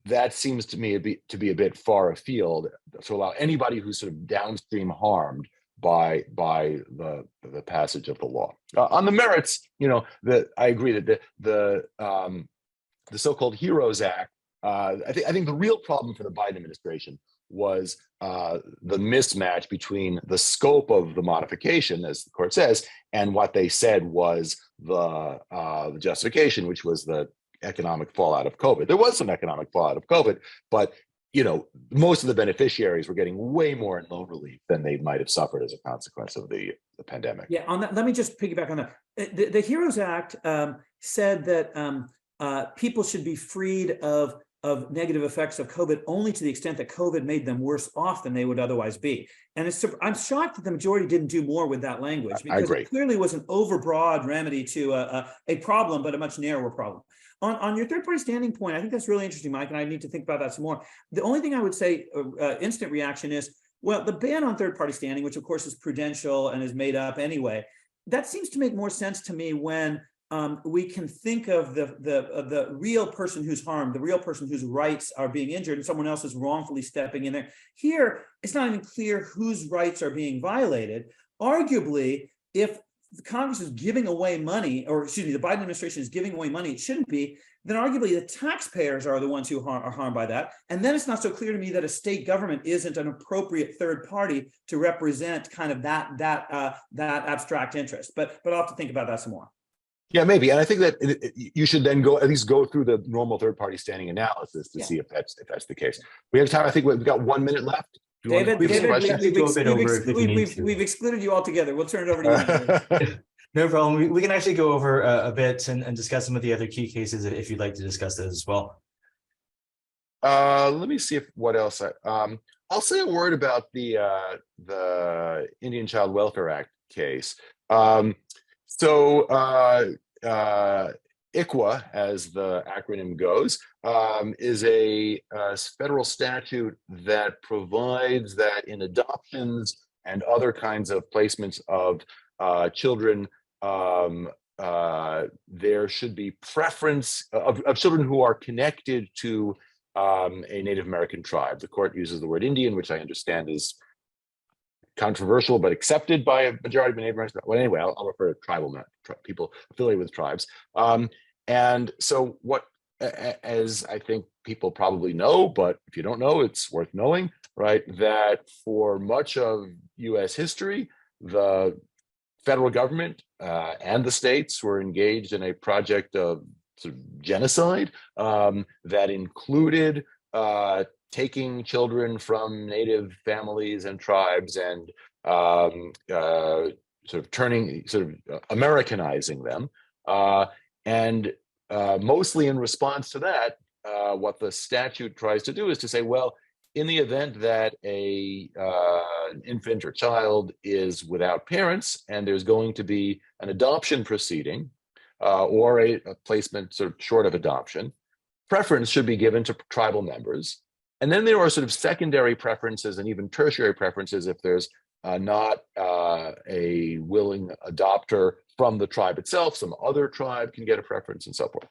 S5: that seems to me to be a bit far afield to allow anybody who's sort of downstream harmed by the passage of the law. On the merits, I agree that the so-called HEROES Act, I think the real problem for the Biden administration was the mismatch between the scope of the modification, as the court says, and what they said was the justification, which was the economic fallout of COVID. There was some economic fallout of COVID, but most of the beneficiaries were getting way more in loan relief than they might have suffered as a consequence of the pandemic.
S4: Yeah, on that, let me just piggyback on that. The HEROES Act said that people should be freed of negative effects of COVID only to the extent that COVID made them worse off than they would otherwise be. And I'm shocked that the majority didn't do more with that language, because it clearly was an overbroad remedy to a problem, but a much narrower problem. On your third-party standing point, I think that's really interesting, Mike, and I need to think about that some more. The only thing I would say, instant reaction is, well, the ban on third-party standing, which of course is prudential and is made up anyway, that seems to make more sense to me when we can think of the real person who's harmed, the real person whose rights are being injured, and someone else is wrongfully stepping in there. Here, it's not even clear whose rights are being violated. Arguably, if the Congress is giving away money, or excuse me, the Biden administration is giving away money, it shouldn't be, then arguably the taxpayers are the ones who are harmed by that. And then it's not so clear to me that a state government isn't an appropriate third party to represent kind of that abstract interest. But I'll have to think about that some more.
S5: Yeah, maybe. And I think that you should then at least go through the normal third-party standing analysis to see if that's the case. We have time. I think we've got 1 minute left.
S4: David,
S5: we've
S4: excluded you altogether. We'll turn it over to you.
S6: No problem. We can actually go over a bit and discuss some of the other key cases if you'd like to discuss those as well.
S5: Let me see what else. I'll say a word about the Indian Child Welfare Act case. ICWA, as the acronym goes, is a federal statute that provides that in adoptions and other kinds of placements of children, there should be preference of children who are connected to a Native American tribe. The court uses the word Indian, which I understand is controversial, but accepted by a majority of Native Americans. Well, anyway, I'll refer to tribal, not people affiliated with tribes. And so as I think people probably know, but if you don't know, it's worth knowing, right? That for much of US history, the federal government and the states were engaged in a project of sort of genocide that included taking children from Native families and tribes and Americanizing them. And mostly in response to that, what the statute tries to do is to say, well, in the event that an infant or child is without parents and there's going to be an adoption proceeding or a placement sort of short of adoption, preference should be given to tribal members. And then there are sort of secondary preferences and even tertiary preferences if there's not a willing adopter from the tribe itself, some other tribe can get a preference and so forth.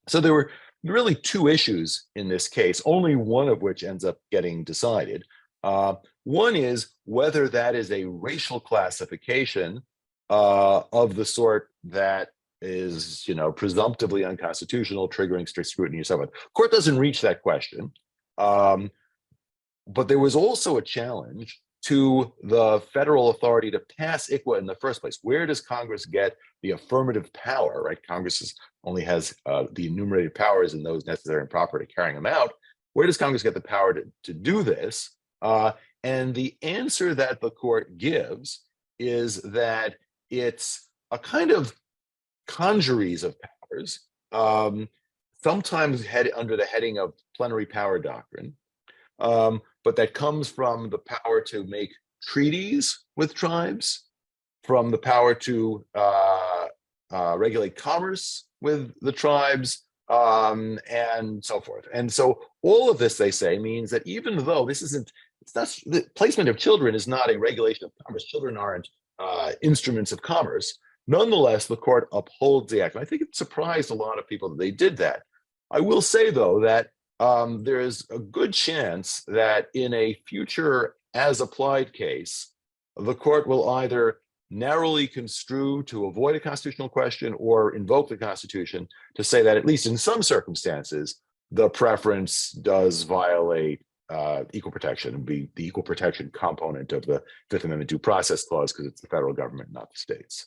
S5: So there were really two issues in this case, only one of which ends up getting decided. One is whether that is a racial classification of the sort that is, presumptively unconstitutional, triggering strict scrutiny and so forth. Court doesn't reach that question. But there was also a challenge to the federal authority to pass ICWA in the first place. Where does Congress get the affirmative power, right? Congress only has the enumerated powers and those necessary and proper to carrying them out. Where does Congress get the power to do this? And the answer that the court gives is that it's a kind of congeries of powers, sometimes under the heading of plenary power doctrine, but that comes from the power to make treaties with tribes, from the power to regulate commerce with the tribes, and so forth. And so all of this, they say, means that even though the placement of children is not a regulation of commerce, children aren't instruments of commerce, nonetheless, the court upholds the act. And I think it surprised a lot of people that they did that. I will say, though, that there is a good chance that in a future as-applied case, the court will either narrowly construe to avoid a constitutional question or invoke the Constitution to say that, at least in some circumstances, the preference does violate equal protection and be the equal protection component of the Fifth Amendment due process clause, because it's the federal government, not the states.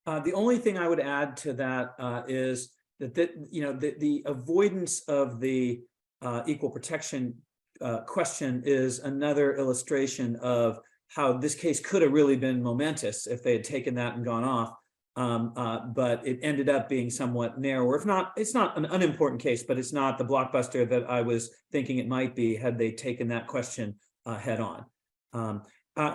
S4: The only thing I would add to that is that the avoidance of the equal protection question is another illustration of how this case could have really been momentous if they had taken that and gone off. But it ended up being somewhat narrower. If not, it's not an unimportant case, but it's not the blockbuster that I was thinking it might be had they taken that question head on.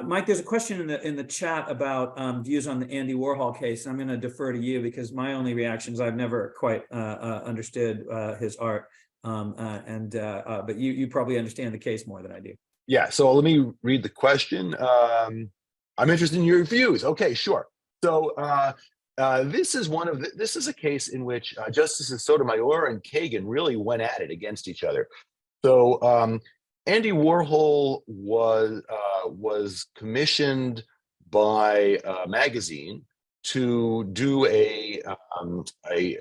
S4: Mike, there's a question in the chat about views on the Andy Warhol case. I'm going to defer to you because my only reaction is I've never quite understood his art, but you probably understand the case more than I do.
S5: Yeah, so let me read the question. I'm interested in your views. Okay, sure. So this is a case in which Justices Sotomayor and Kagan really went at it against each other. So Andy Warhol was commissioned by a magazine to do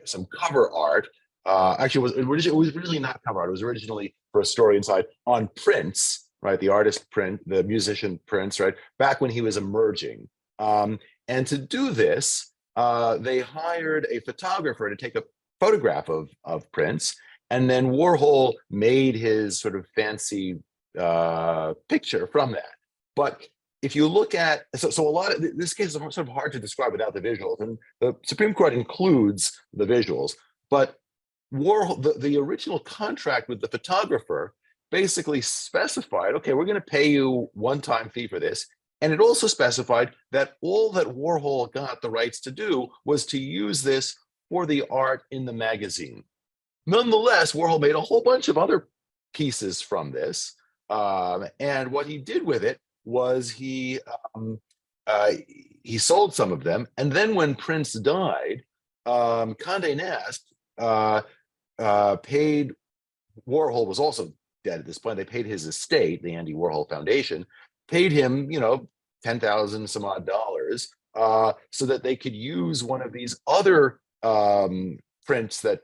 S5: some cover art. Actually, it was originally not cover art. It was originally for a story inside on Prince, right? The artist Prince, the musician Prince, right? Back when he was emerging. And to do this, they hired a photographer to take a photograph of Prince, and then Warhol made his sort of fancy picture from that. But if you look at, so a lot of this case is sort of hard to describe without the visuals, and the Supreme Court includes the visuals, but Warhol, the original contract with the photographer basically specified, okay, we're going to pay you one-time fee for this. And it also specified that all that Warhol got the rights to do was to use this for the art in the magazine. Nonetheless, Warhol made a whole bunch of other pieces from this. And what he did with it was he sold some of them. And then when Prince died, Condé Nast paid, Warhol was also dead at this point. They paid his estate, the Andy Warhol Foundation, paid him, $10,000 some odd dollars, so that they could use one of these other prints that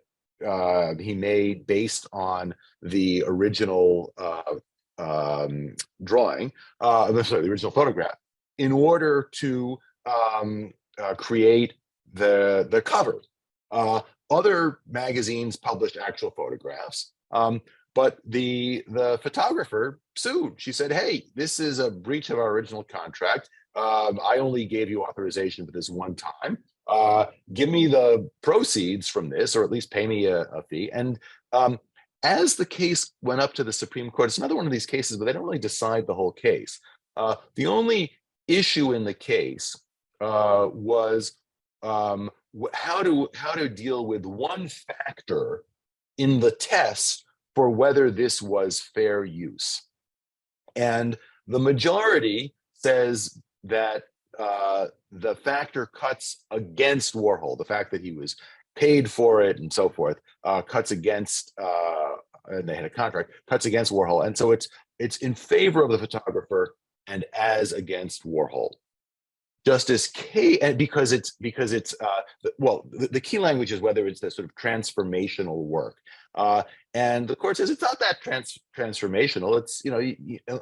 S5: he made based on the original drawing, the original photograph, in order to create the cover. Other magazines published actual photographs. But the photographer sued. She said, hey, this is a breach of our original contract. I only gave you authorization for this one time. Give me the proceeds from this, or at least pay me a fee. And as the case went up to the Supreme Court, it's another one of these cases, but they don't really decide the whole case. The only issue in the case was how to deal with one factor in the test for whether this was fair use. And the majority says that the factor cuts against Warhol, the fact that he was paid for it and so forth, cuts against, and they had a contract, cuts against Warhol. And so it's in favor of the photographer and as against Warhol. Justice K, and because it's the key language is whether it's the sort of transformational work, and the court says it's not that transformational. It's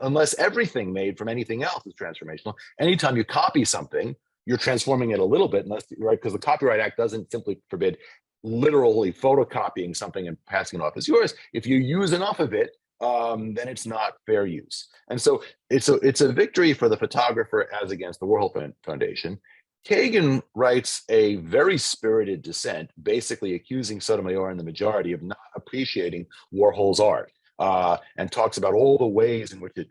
S5: unless everything made from anything else is transformational. Anytime you copy something, you're transforming it a little bit, unless right, because the Copyright Act doesn't simply forbid literally photocopying something and passing it off as yours. If you use enough of it, then it's not fair use. And so it's a victory for the photographer as against the Warhol Foundation. Kagan writes a very spirited dissent, basically accusing Sotomayor and the majority of not appreciating Warhol's art, and talks about all the ways in which it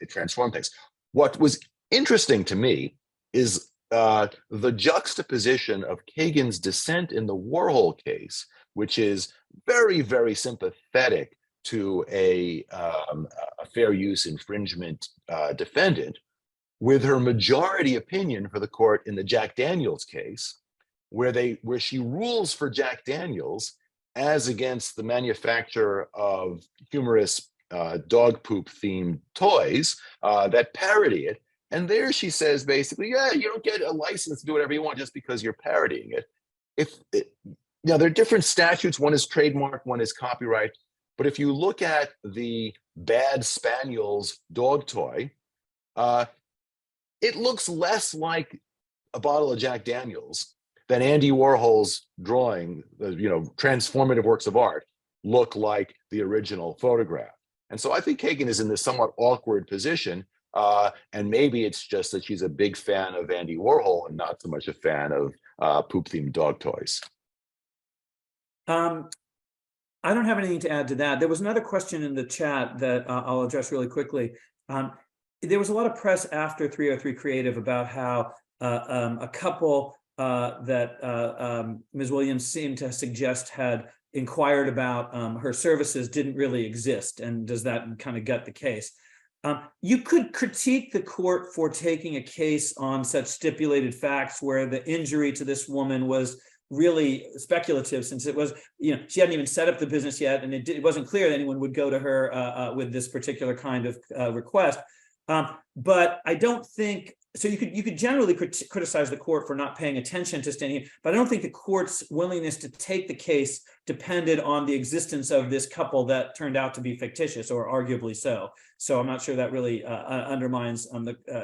S5: transformed things. What was interesting to me is the juxtaposition of Kagan's dissent in the Warhol case, which is very, very sympathetic to a fair use infringement defendant, with her majority opinion for the court in the Jack Daniels case, where she rules for Jack Daniels as against the manufacturer of humorous dog poop themed toys that parody it. And there she says basically, yeah, you don't get a license to do whatever you want just because you're parodying it. Now there are different statutes. One is trademark, one is copyright. But if you look at the Bad Spaniels dog toy, it looks less like a bottle of Jack Daniels than Andy Warhol's drawing, transformative works of art look like the original photograph. And so I think Kagan is in this somewhat awkward position. And maybe it's just that she's a big fan of Andy Warhol and not so much a fan of poop-themed dog toys.
S4: I don't have anything to add to that. There was another question in the chat that I'll address really quickly. There was a lot of press after 303 Creative about how a couple that Ms. Williams seemed to suggest had inquired about her services didn't really exist. And does that kind of gut the case? You could critique the court for taking a case on such stipulated facts where the injury to this woman was really speculative, since it was, she hadn't even set up the business yet, and it wasn't clear that anyone would go to her with this particular kind of request. But I don't think so. You could generally criticize the court for not paying attention to standing, but I don't think the court's willingness to take the case depended on the existence of this couple that turned out to be fictitious, or arguably so. So I'm not sure that really undermines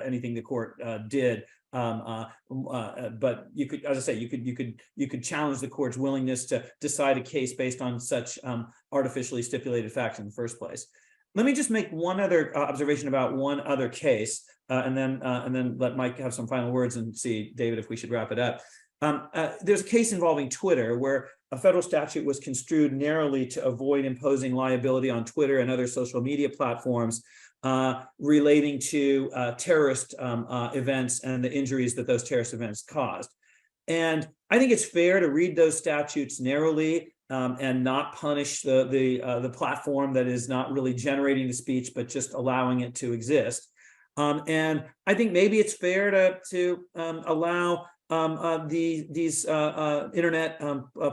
S4: anything the court did. But you could, as I say, you could challenge the court's willingness to decide a case based on such artificially stipulated facts in the first place. Let me just make one other observation about one other case, and then let Mike have some final words and see, David, if we should wrap it up. There's a case involving Twitter where a federal statute was construed narrowly to avoid imposing liability on Twitter and other social media platforms relating to terrorist events and the injuries that those terrorist events caused. And I think it's fair to read those statutes narrowly and not punish the platform that is not really generating the speech, but just allowing it to exist. And I think maybe it's fair to allow these internet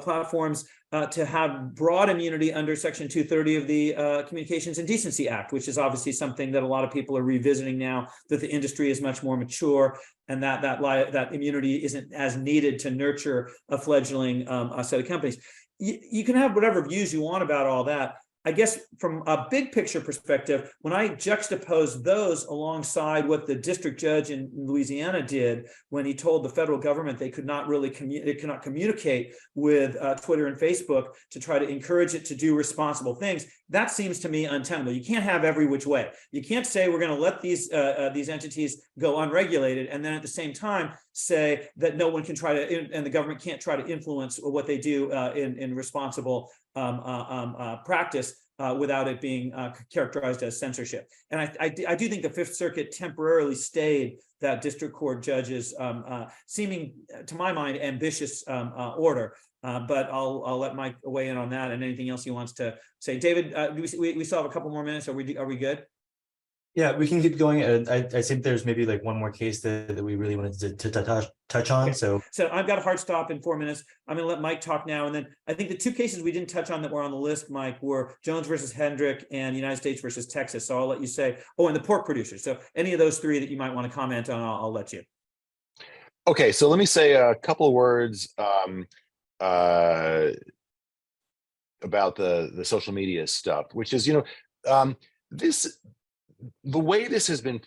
S4: platforms to have broad immunity under Section 230 of the Communications and Decency Act, which is obviously something that a lot of people are revisiting now that the industry is much more mature, and that immunity isn't as needed to nurture a fledgling set of companies. You can have whatever views you want about all that. I guess from a big picture perspective, when I juxtapose those alongside what the district judge in Louisiana did when he told the federal government they could not really communicate with Twitter and Facebook to try to encourage it to do responsible things, that seems to me untenable. You can't have every which way. You can't say we're going to let these entities go unregulated and then at the same time say that no one can try to, and the government can't try to influence what they do in responsible practice without it being characterized as censorship. And I do think the Fifth Circuit temporarily stayed that district court judge's seeming, to my mind, ambitious order. But I'll let Mike weigh in on that and anything else he wants to say. David, we still have a couple more minutes. Are we good?
S6: Yeah, we can keep going. I think there's maybe like one more case that we really wanted to touch on.
S4: Okay.
S6: So
S4: I've got a hard stop in 4 minutes. I'm going to let Mike talk now. And then I think the two cases we didn't touch on that were on the list, Mike, were Jones versus Hendrick and United States versus Texas. So I'll let you say, and the pork producers. So any of those three that you might want to comment on, I'll let you.
S5: Okay, so let me say a couple of words about the social media stuff, which is, the way this has been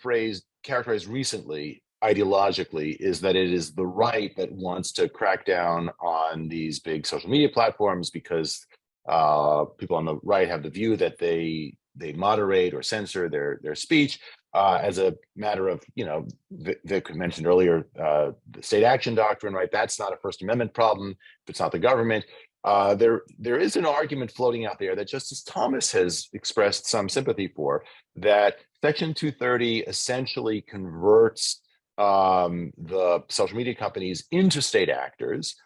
S5: characterized recently, ideologically, is that it is the right that wants to crack down on these big social media platforms because people on the right have the view that they moderate or censor their speech as a matter of, Vic mentioned earlier, the state action doctrine, right? That's not a First Amendment problem if it's not the government. There is an argument floating out there that Justice Thomas has expressed some sympathy for, that Section 230 essentially converts the social media companies into state actors,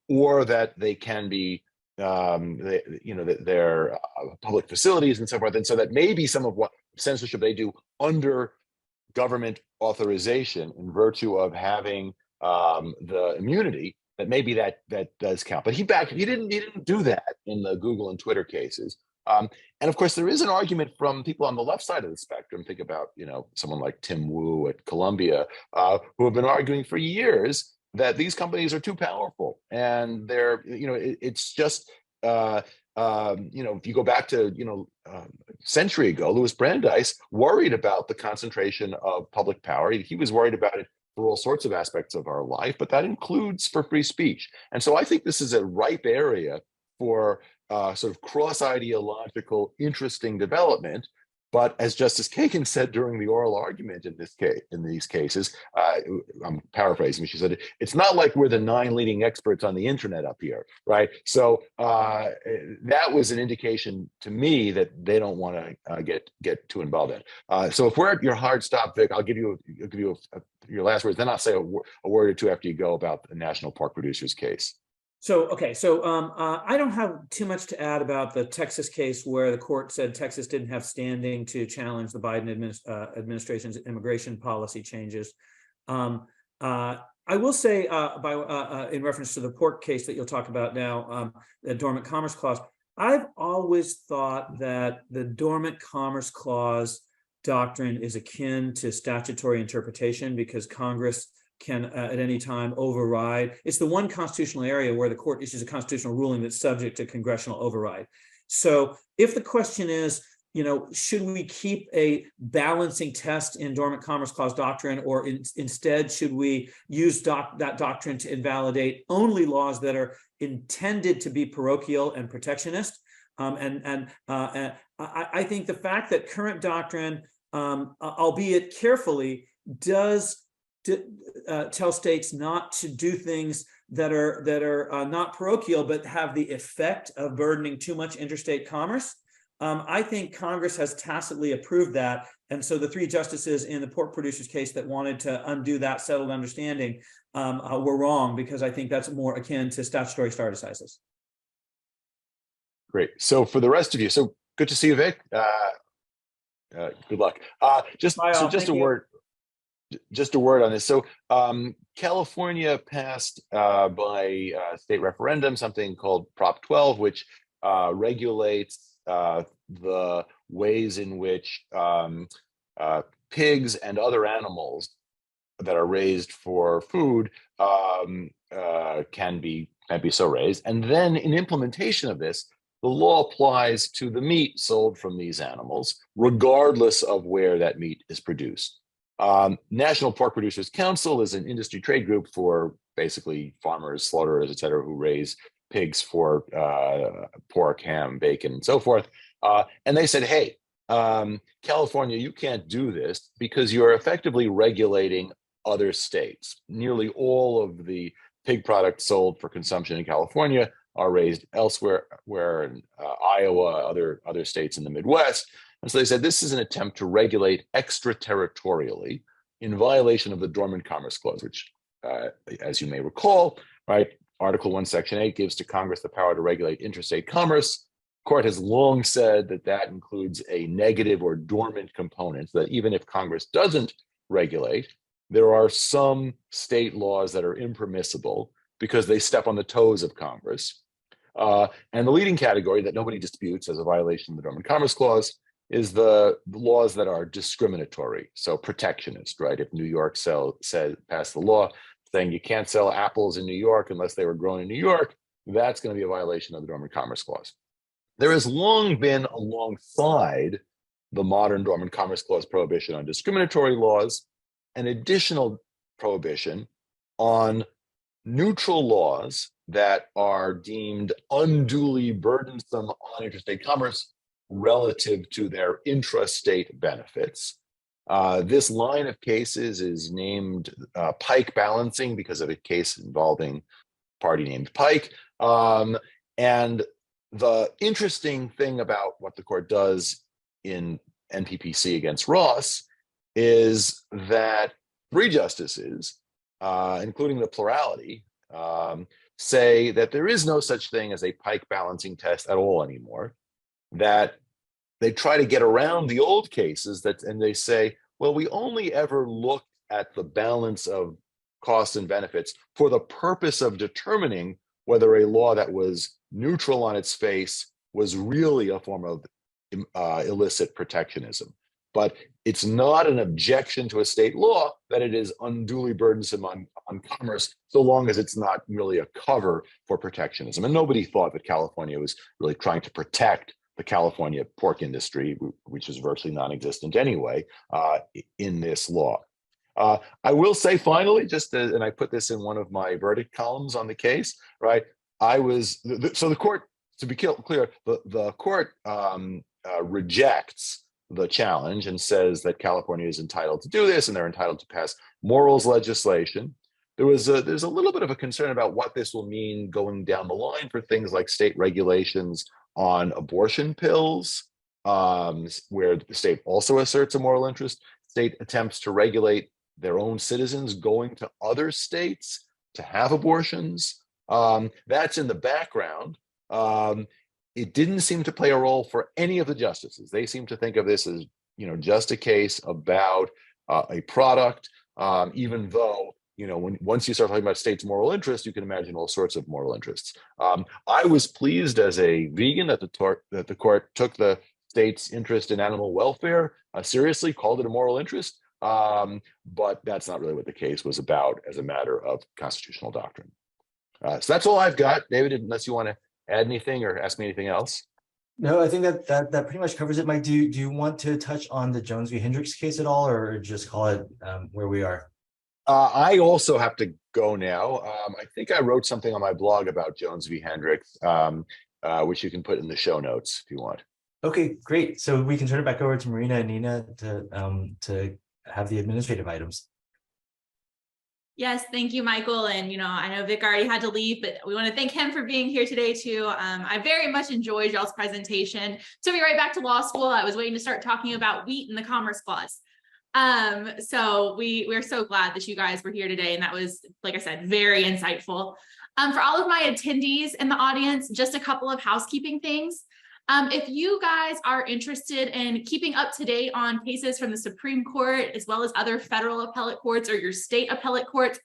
S5: or that they can be, they're public facilities and so forth. And so that maybe some of what censorship they do under government authorization in virtue of having the immunity, that maybe that does count. But he didn't do that in the Google and Twitter cases. And of course, there is an argument from people on the left side of the spectrum. Think about, someone like Tim Wu at Columbia, who have been arguing for years that these companies are too powerful. And they're, it's just, if you go back to, a century ago, Louis Brandeis worried about the concentration of public power. He was worried about it for all sorts of aspects of our life, but that includes for free speech. And so I think this is a ripe area for sort of cross-ideological, interesting development. But as Justice Kagan said during the oral argument in these cases, I'm paraphrasing, she said, it's not like we're the 9 leading experts on the internet up here, right? So that was an indication to me that they don't want to get too involved in. So if we're at your hard stop, Vic, I'll give you your last words. Then I'll say a word or two after you go about the National Pork Producers case.
S4: I don't have too much to add about the Texas case where the court said Texas didn't have standing to challenge the Biden administration's immigration policy changes. I will say, in reference to the pork case that you'll talk about now, the Dormant Commerce Clause, I've always thought that the Dormant Commerce Clause doctrine is akin to statutory interpretation because Congress can at any time override. It's the one constitutional area where the court issues a constitutional ruling that's subject to congressional override. So if the question is, should we keep a balancing test in Dormant Commerce Clause doctrine, or instead should we use that doctrine to invalidate only laws that are intended to be parochial and protectionist? I think the fact that current doctrine, albeit carefully, does tell states not to do things that are not parochial but have the effect of burdening too much interstate commerce. I think Congress has tacitly approved that, and so the three justices in the pork producers case that wanted to undo that settled understanding were wrong, because I think that's more akin to statutory stare decisis.
S5: Great. So for the rest of you, so good to see you, Vic. Good luck. Just a word on this. So California passed by state referendum something called Prop 12, which regulates the ways in which pigs and other animals that are raised for food can be so raised. And then in implementation of this, the law applies to the meat sold from these animals, regardless of where that meat is produced. National Pork Producers Council is an industry trade group for basically farmers, slaughterers, et cetera, who raise pigs for pork, ham, bacon, and so forth. And they said, hey, California, you can't do this because you're effectively regulating other states. Nearly all of the pig products sold for consumption in California are raised elsewhere, where in Iowa, other states in the Midwest. And so they said this is an attempt to regulate extraterritorially in violation of the Dormant Commerce Clause, which, as you may recall, right, Article 1, Section 8 gives to Congress the power to regulate interstate commerce. Court has long said that that includes a negative or dormant component, that even if Congress doesn't regulate, there are some state laws that are impermissible because they step on the toes of Congress. And the leading category that nobody disputes as a violation of the Dormant Commerce Clause is the laws that are discriminatory, so protectionist, right? If New York passed the law saying you can't sell apples in New York unless they were grown in New York, that's going to be a violation of the Dormant Commerce Clause. There has long been, alongside the modern Dormant Commerce Clause prohibition on discriminatory laws, an additional prohibition on neutral laws that are deemed unduly burdensome on interstate commerce relative to their intrastate benefits. This line of cases is named Pike balancing because of a case involving a party named Pike. And the interesting thing about what the court does in NPPC against Ross is that three justices, including the plurality, say that there is no such thing as a Pike balancing test at all anymore, that they try to get around the old cases and they say, well, we only ever looked at the balance of costs and benefits for the purpose of determining whether a law that was neutral on its face was really a form of illicit protectionism. But it's not an objection to a state law that it is unduly burdensome on commerce, so long as it's not really a cover for protectionism. And nobody thought that California was really trying to protect the California pork industry, which is virtually non-existent anyway, in this law. I will say finally, and I put this in one of my verdict columns on the case, right? So the court, to be clear, the court rejects the challenge and says that California is entitled to do this and they're entitled to pass morals legislation. There's a little bit of a concern about what this will mean going down the line for things like state regulations on abortion pills, where the state also asserts a moral interest. State attempts to regulate their own citizens going to other states to have abortions. That's in the background. It didn't seem to play a role for any of the justices. They seem to think of this as, just a case about a product, even though, once you start talking about state's moral interest, you can imagine all sorts of moral interests. I was pleased as a vegan that the court took the state's interest in animal welfare seriously, called it a moral interest. But that's not really what the case was about as a matter of constitutional doctrine. So that's all I've got, David, unless you want to add anything or ask me anything else.
S6: No, I think that pretty much covers it. Mike, do you want to touch on the Jones v. Hendricks case at all, or just call it where we are?
S5: I also have to go now. I think I wrote something on my blog about Jones v. Hendricks, which you can put in the show notes if you want.
S6: Okay, great. So we can turn it back over to Marina and Nina to have the administrative items.
S2: Yes, thank you, Michael. And, I know Vic already had to leave, but we want to thank him for being here today too. I very much enjoyed y'all's presentation. Took me right back to law school. I was waiting to start talking about wheat and the Commerce Clause. So we're so glad that you guys were here today. And that was, like I said, very insightful. For all of my attendees in the audience, just a couple of housekeeping things. If you guys are interested in keeping up to date on cases from the Supreme Court, as well as other federal appellate courts or your state appellate courts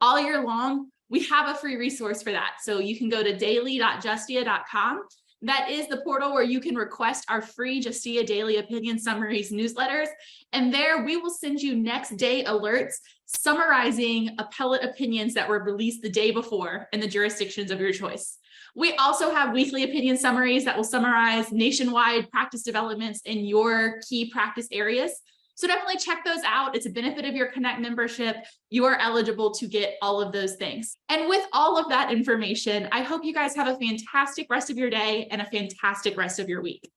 S2: all year long, we have a free resource for that. So you can go to daily.justia.com. That is the portal where you can request our free Justia Daily Opinion Summaries newsletters. And there we will send you next day alerts summarizing appellate opinions that were released the day before in the jurisdictions of your choice. We also have weekly opinion summaries that will summarize nationwide practice developments in your key practice areas. So definitely check those out. It's a benefit of your Connect membership. You are eligible to get all of those things. And with all of that information, I hope you guys have a fantastic rest of your day and a fantastic rest of your week.